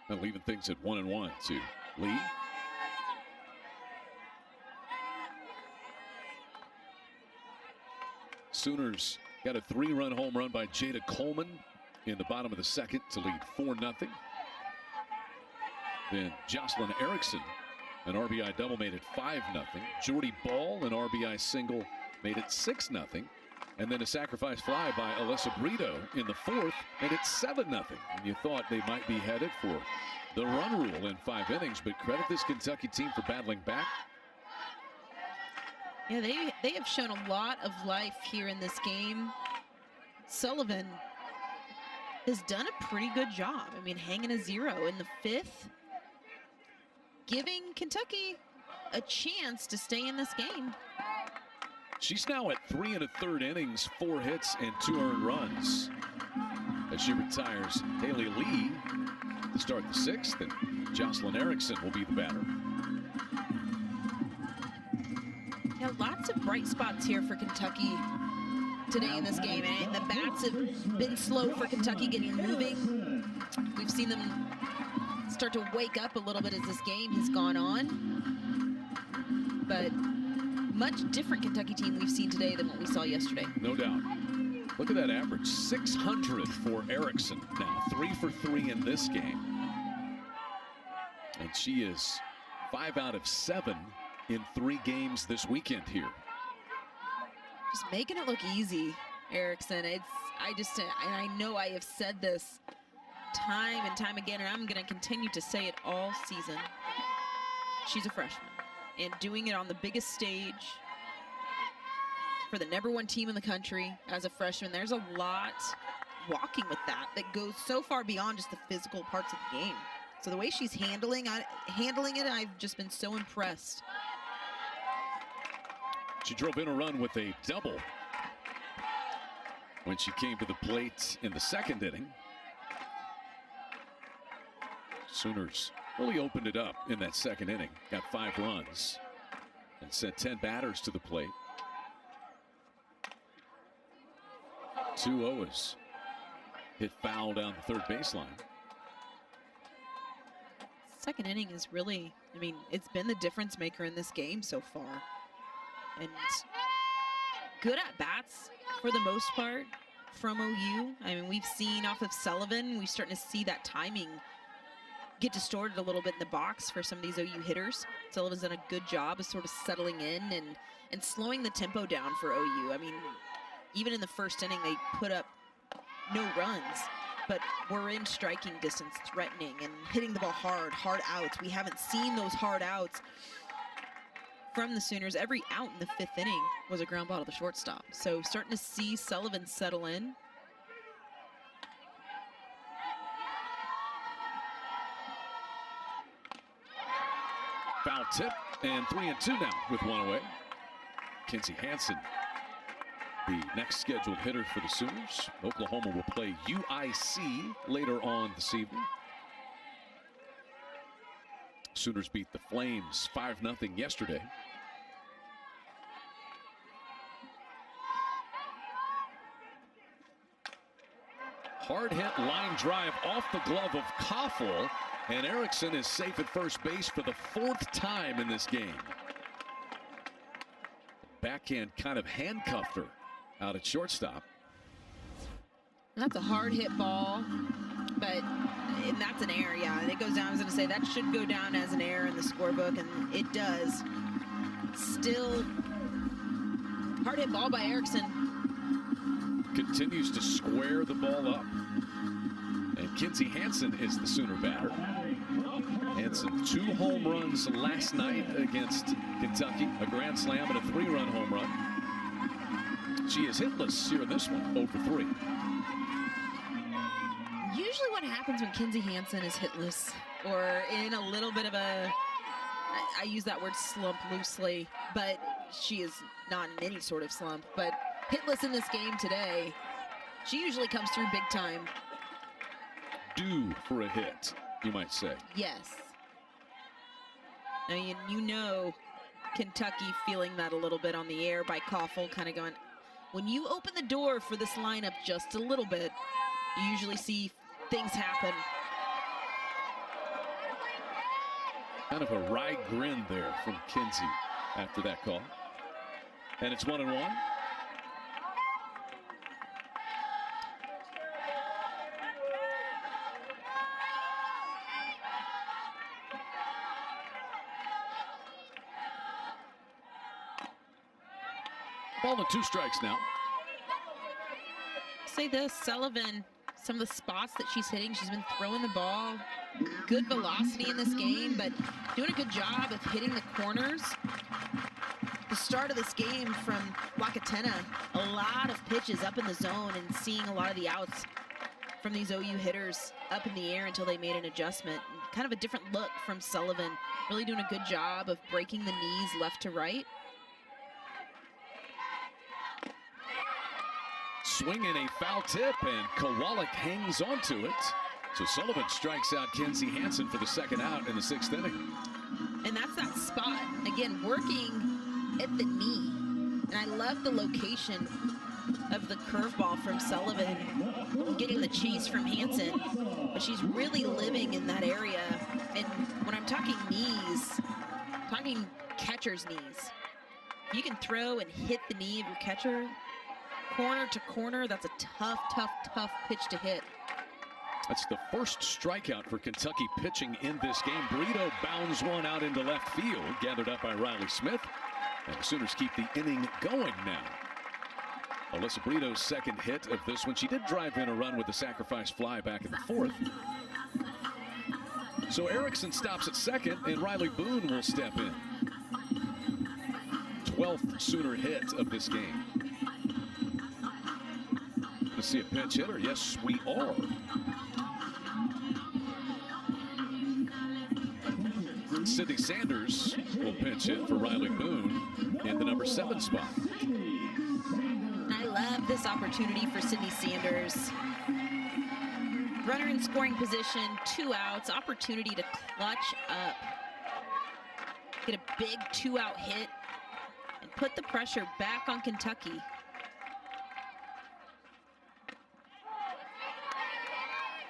[SPEAKER 2] And leaving things at 1-1 to Lee. Sooners got a 3-run home run by Jada Coleman in the bottom of the second to lead 4-0. Then Jocelyn Erickson, an RBI double, made it 5-0. Jordy Ball, an RBI single, made it 6-0. And then a sacrifice fly by Alyssa Brito in the 4th made it 7-0. And you thought they might be headed for the run rule in 5 innings, but credit this Kentucky team for battling back.
[SPEAKER 1] Yeah, they have shown a lot of life here in this game. Sullivan has done a pretty good job. I mean, hanging a 0 in the 5th, giving Kentucky a chance to stay in this game.
[SPEAKER 2] She's now at 3 1/3 innings, 4 hits and 2 earned runs as she retires. Haley Lee to start the 6th, and Jocelyn Erickson will be the batter.
[SPEAKER 1] Yeah, lots of bright spots here for Kentucky today in this game, and the bats have been slow for Kentucky getting moving. We've seen them start to wake up a little bit as this game has gone on. But much different Kentucky team we've seen today than what we saw yesterday.
[SPEAKER 2] No doubt. Look at that average, 600 for Erickson now, 3 for 3 in this game. And she is 5 out of 7 in 3 games this weekend here.
[SPEAKER 1] Just making it look easy, Erickson. I know I have said this time and time again, and I'm going to continue to say it all season. She's a freshman, and doing it on the biggest stage for the #1 team in the country as a freshman, there's a lot walking with that goes so far beyond just the physical parts of the game. So the way she's handling it, I've just been so impressed.
[SPEAKER 2] She drove in a run with a double when she came to the plate in the 2nd inning. Sooners really opened it up in that 2nd inning, got 5 runs and sent 10 batters to the plate. 2-0 hit foul down the 3rd baseline.
[SPEAKER 1] 2nd inning is really, it's been the difference maker in this game so far. And good at bats for the most part from OU. We've seen off of Sullivan, we're starting to see that timing get distorted a little bit in the box for some of these OU hitters. Sullivan's done a good job of sort of settling in and slowing the tempo down for OU. Even in the 1st inning, they put up no runs, but we're in striking distance, threatening and hitting the ball hard outs. We haven't seen those hard outs from the Sooners. Every out in the 5th inning was a ground ball to the shortstop. So starting to see Sullivan settle in.
[SPEAKER 2] Foul tip, and 3-2 now with 1 away. Kinzie Hansen, the next scheduled hitter for the Sooners. Oklahoma will play UIC later on this evening. Sooners beat the Flames 5-0 yesterday. Hard hit line drive off the glove of Koffel, and Erickson is safe at first base for the 4th time in this game. Backhand kind of handcuffed her out at shortstop.
[SPEAKER 1] That's a hard hit ball, and that's an error. Yeah, it goes down. I was going to say that should go down as an error in the scorebook, and it does. Still, hard hit ball by Erickson.
[SPEAKER 2] Continues to square the ball up. And Kinzie Hansen is the Sooner batter. Hansen, 2 home runs last night against Kentucky, a grand slam and a 3-run home run. She is hitless here in this one, 0 for 3.
[SPEAKER 1] Usually what happens when Kinzie Hansen is hitless or in a little bit of a, I use that word slump loosely, but she is not in any sort of slump, but hitless in this game today, she usually comes through big time.
[SPEAKER 2] Due for a hit, you might say.
[SPEAKER 1] Yes. You know Kentucky feeling that a little bit on the air by Koffel, kind of going, when you open the door for this lineup just a little bit, you usually see things happen.
[SPEAKER 2] Kind of a wry grin there from Kinzie after that call. And it's 1-1. Ball and 2 strikes now.
[SPEAKER 1] Say this, Sullivan, some of the spots that she's hitting, she's been throwing the ball, good velocity in this game, but doing a good job of hitting the corners. The start of this game from Lacatena, a lot of pitches up in the zone and seeing a lot of the outs from these OU hitters up in the air until they made an adjustment. Kind of a different look from Sullivan, really doing a good job of breaking the knees left to right.
[SPEAKER 2] Swing and a foul tip, and Kowalik hangs onto it. So Sullivan strikes out Kinzie Hansen for the 2nd out in the 6th inning.
[SPEAKER 1] And that's that spot, again, working at the knee. And I love the location of the curveball from Sullivan, getting the chase from Hansen. But she's really living in that area having catcher's knees. If you can throw and hit the knee of your catcher, corner to corner, that's a tough pitch to hit.
[SPEAKER 2] That's the first strikeout for Kentucky pitching in this game. Brito bounds one out into left field, gathered up by Riley Smith. And the Sooners keep the inning going now. Alyssa Brito's second hit of this one. She did drive in a run with a sacrifice fly back in the fourth. So Erickson stops at second, and Riley Boone will step in. 12th Sooner hit of this game. Let's see a pinch hitter. Yes, we are. Sydney Sanders will pinch hit for Riley Boone in the number 7 spot.
[SPEAKER 1] I love this opportunity for Sydney Sanders. Runner in scoring position, 2 outs, opportunity to clutch up. Get a big 2-out hit and put the pressure back on Kentucky.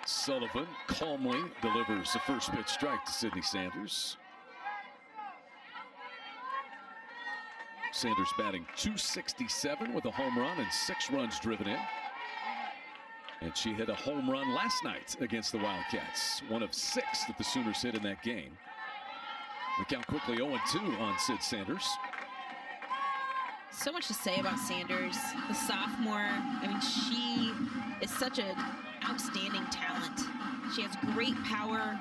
[SPEAKER 2] Sullivan calmly delivers the first pitch strike to Sydney Sanders. Sanders batting .267 with a home run and 6 runs driven in. And she hit a home run last night against the Wildcats. 1 of 6 that the Sooners hit in that game. The count quickly 0-2 on Sid Sanders.
[SPEAKER 1] So much to say about Sanders, the sophomore. I mean, she is such an outstanding talent. She has great power,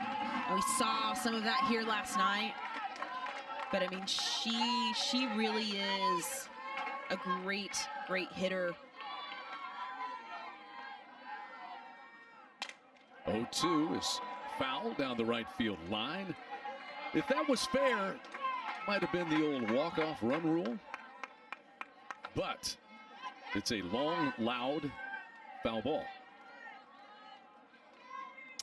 [SPEAKER 1] and we saw some of that here last night. But I mean, she really is a great hitter.
[SPEAKER 2] 0-2 is foul down the right field line. If that was fair, might have been the old walk-off run rule. But it's a long, loud foul ball.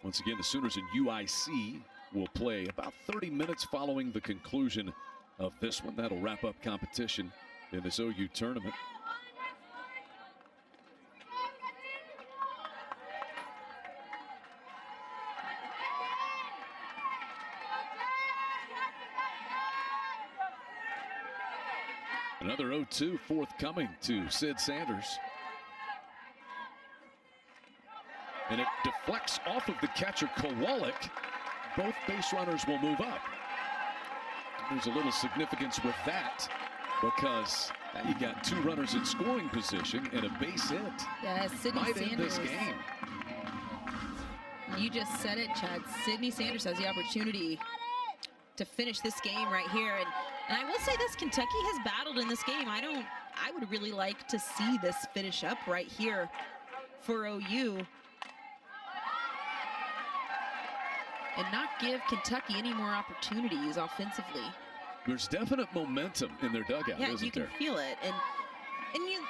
[SPEAKER 2] Once again, the Sooners and UIC will play about 30 minutes following the conclusion of this one. That'll wrap up competition in this OU tournament. Another 0-2 forthcoming to Sid Sanders. And it deflects off of the catcher Kowalik. Both base runners will move up. There's a little significance with that because now you got 2 runners in scoring position and a base hit.
[SPEAKER 1] Yeah, Sydney
[SPEAKER 2] might
[SPEAKER 1] Sanders.
[SPEAKER 2] end this game.
[SPEAKER 1] You just said it, Chad. Sydney Sanders has the opportunity to finish this game right here. And I will say this, Kentucky has battled in this game. I would really like to see this finish up right here for OU. And not give Kentucky any more opportunities offensively.
[SPEAKER 2] There's definite momentum in their dugout,
[SPEAKER 1] yeah,
[SPEAKER 2] isn't
[SPEAKER 1] you can
[SPEAKER 2] there?
[SPEAKER 1] feel it. And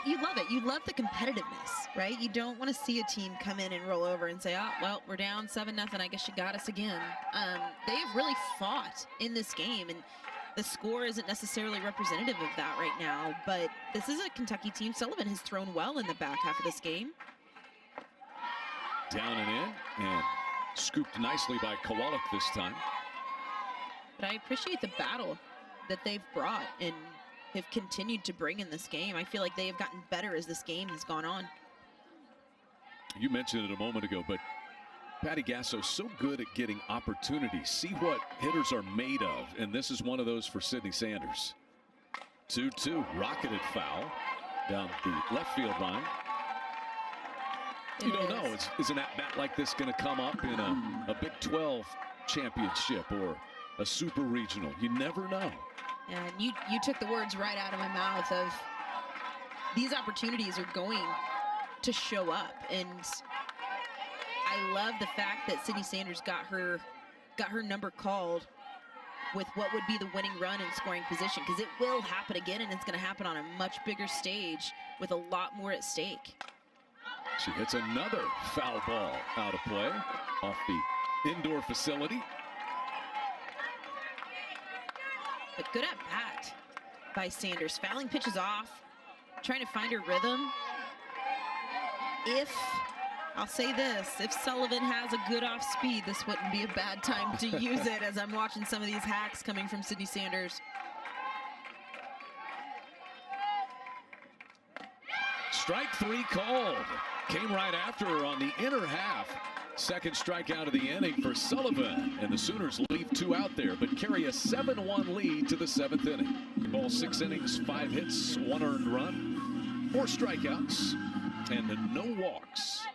[SPEAKER 1] you love it. You love the competitiveness, right? You don't want to see a team come in and roll over and say, oh, well, we're down 7-0. I guess you got us again. They have really fought in this game, and the score isn't necessarily representative of that right now, but this is a Kentucky team. Sullivan has thrown well in the back half of this game.
[SPEAKER 2] Down and in, and scooped nicely by Kowalik this time.
[SPEAKER 1] But I appreciate the battle that they've brought and have continued to bring in this game. I feel like they have gotten better as this game has gone on.
[SPEAKER 2] You mentioned it a moment ago, but Patty Gasso's so good at getting opportunities. See what hitters are made of, and this is one of those for Sydney Sanders. 2-2, rocketed foul down the left field line. You don't know, is an at-bat like this going to come up in a Big 12 championship or a super regional? You never know.
[SPEAKER 1] And you took the words right out of my mouth of these opportunities are going to show up. And I love the fact that Sydney Sanders got her number called with what would be the winning run in scoring position, because it will happen again, and it's going to happen on a much bigger stage with a lot more at stake.
[SPEAKER 2] She hits another foul ball out of play off the indoor facility.
[SPEAKER 1] But good at bat by Sanders. Fouling pitches off, trying to find her rhythm. If I'll say this, if Sullivan has a good off speed, this wouldn't be a bad time to use it, as I'm watching some of these hacks coming from Sydney Sanders.
[SPEAKER 2] Strike 3 called. Came right after her on the inner half. Second strikeout of the inning for Sullivan, and the Sooners leave 2 out there, but carry a 7-1 lead to the 7th inning. Ball 6 innings, 5 hits, 1 earned run, 4 strikeouts, and no walks.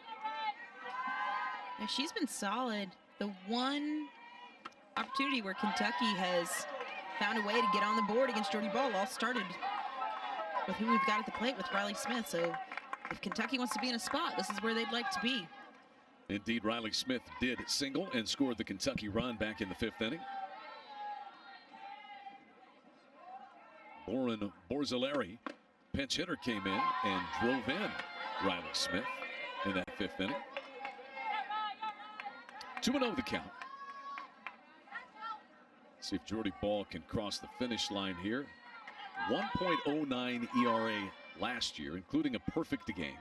[SPEAKER 1] Yeah, she's been solid. The one opportunity where Kentucky has found a way to get on the board against Jordy Bahl all started with who we've got at the plate with Riley Smith. So if Kentucky wants to be in a spot, this is where they'd like to be.
[SPEAKER 2] Indeed, Riley Smith did single and scored the Kentucky run back in the 5th inning. Lauren Borzilleri, pinch hitter, came in and drove in Riley Smith in that 5th inning. 2-0 the count. See if Jordy Bahl can cross the finish line here. 1.09 ERA last year, including a perfect game.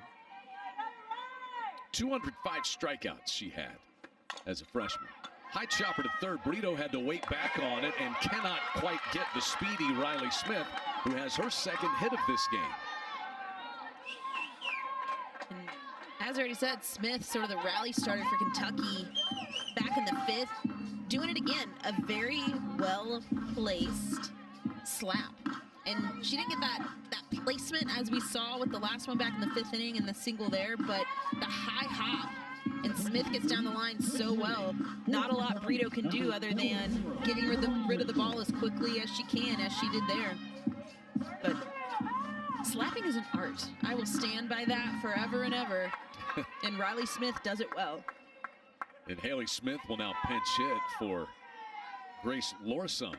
[SPEAKER 2] 205 strikeouts she had as a freshman. High chopper to third. Brito had to wait back on it and cannot quite get the speedy Riley Smith, who has her 2nd hit of this game.
[SPEAKER 1] And as I already said, Smith, sort of the rally starter for Kentucky back in the 5th. Doing it again, a very well-placed slap. And she didn't get that placement as we saw with the last one back in the 5th inning and the single there, but the high hop, and Smith gets down the line so well. Not a lot Brito can do other than getting rid of the ball as quickly as she can, as she did there. But slapping is an art. I will stand by that forever and ever. And Riley Smith does it well.
[SPEAKER 2] And Haley Smith will now pinch hit for Grace Lorsung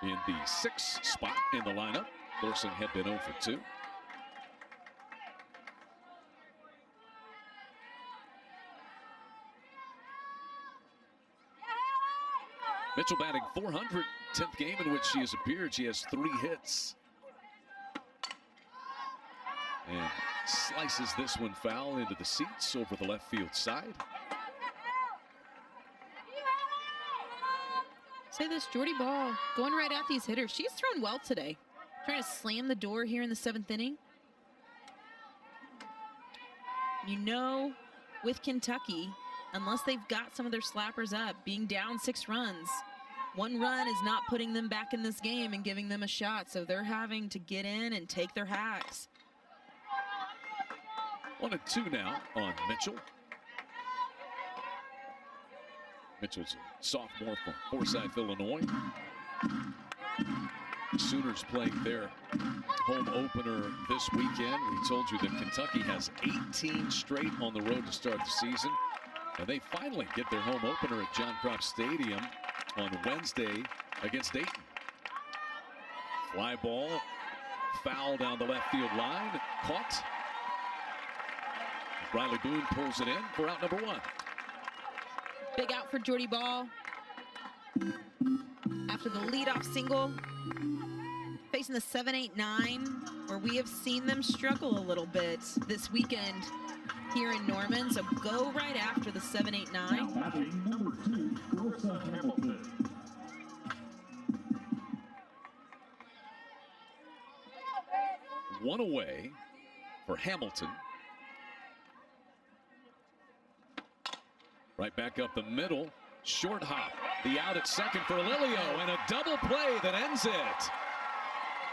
[SPEAKER 2] in the 6th spot in the lineup. Lorsung had been 0 for 2. Mitchell batting 400, 10th game in which she has appeared. She has 3 hits. And slices this one foul into the seats over the left field side.
[SPEAKER 1] Say this, Jordy Bahl going right at these hitters. She's thrown well today. Trying to slam the door here in the 7th inning. You know, with Kentucky, unless they've got some of their slappers up, being down 6 runs, 1 run is not putting them back in this game and giving them a shot. So they're having to get in and take their hacks.
[SPEAKER 2] 1-2 now on Mitchell. Mitchell's a sophomore from Forsyth, Illinois. Sooners playing their home opener this weekend. We told you that Kentucky has 18 straight on the road to start the season. And they finally get their home opener at John Cropp Stadium on Wednesday against Dayton. Fly ball, foul down the left field line, caught. Riley Boone pulls it in for out number 1.
[SPEAKER 1] Big out for Jordy Bahl. After the leadoff single, facing the 7-8-9, where we have seen them struggle a little bit this weekend here in Norman. So go right after the 7-8-9.
[SPEAKER 3] Number 2, Rosa Hamilton.
[SPEAKER 2] One away for Hamilton. Right back up the middle. Short hop. The out at second for Lilio, and a double play that ends it.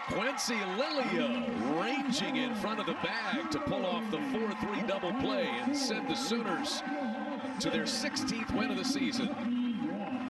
[SPEAKER 2] Quincy Lilio ranging in front of the bag to pull off the 4-3 double play and send the Sooners to their 16th win of the season.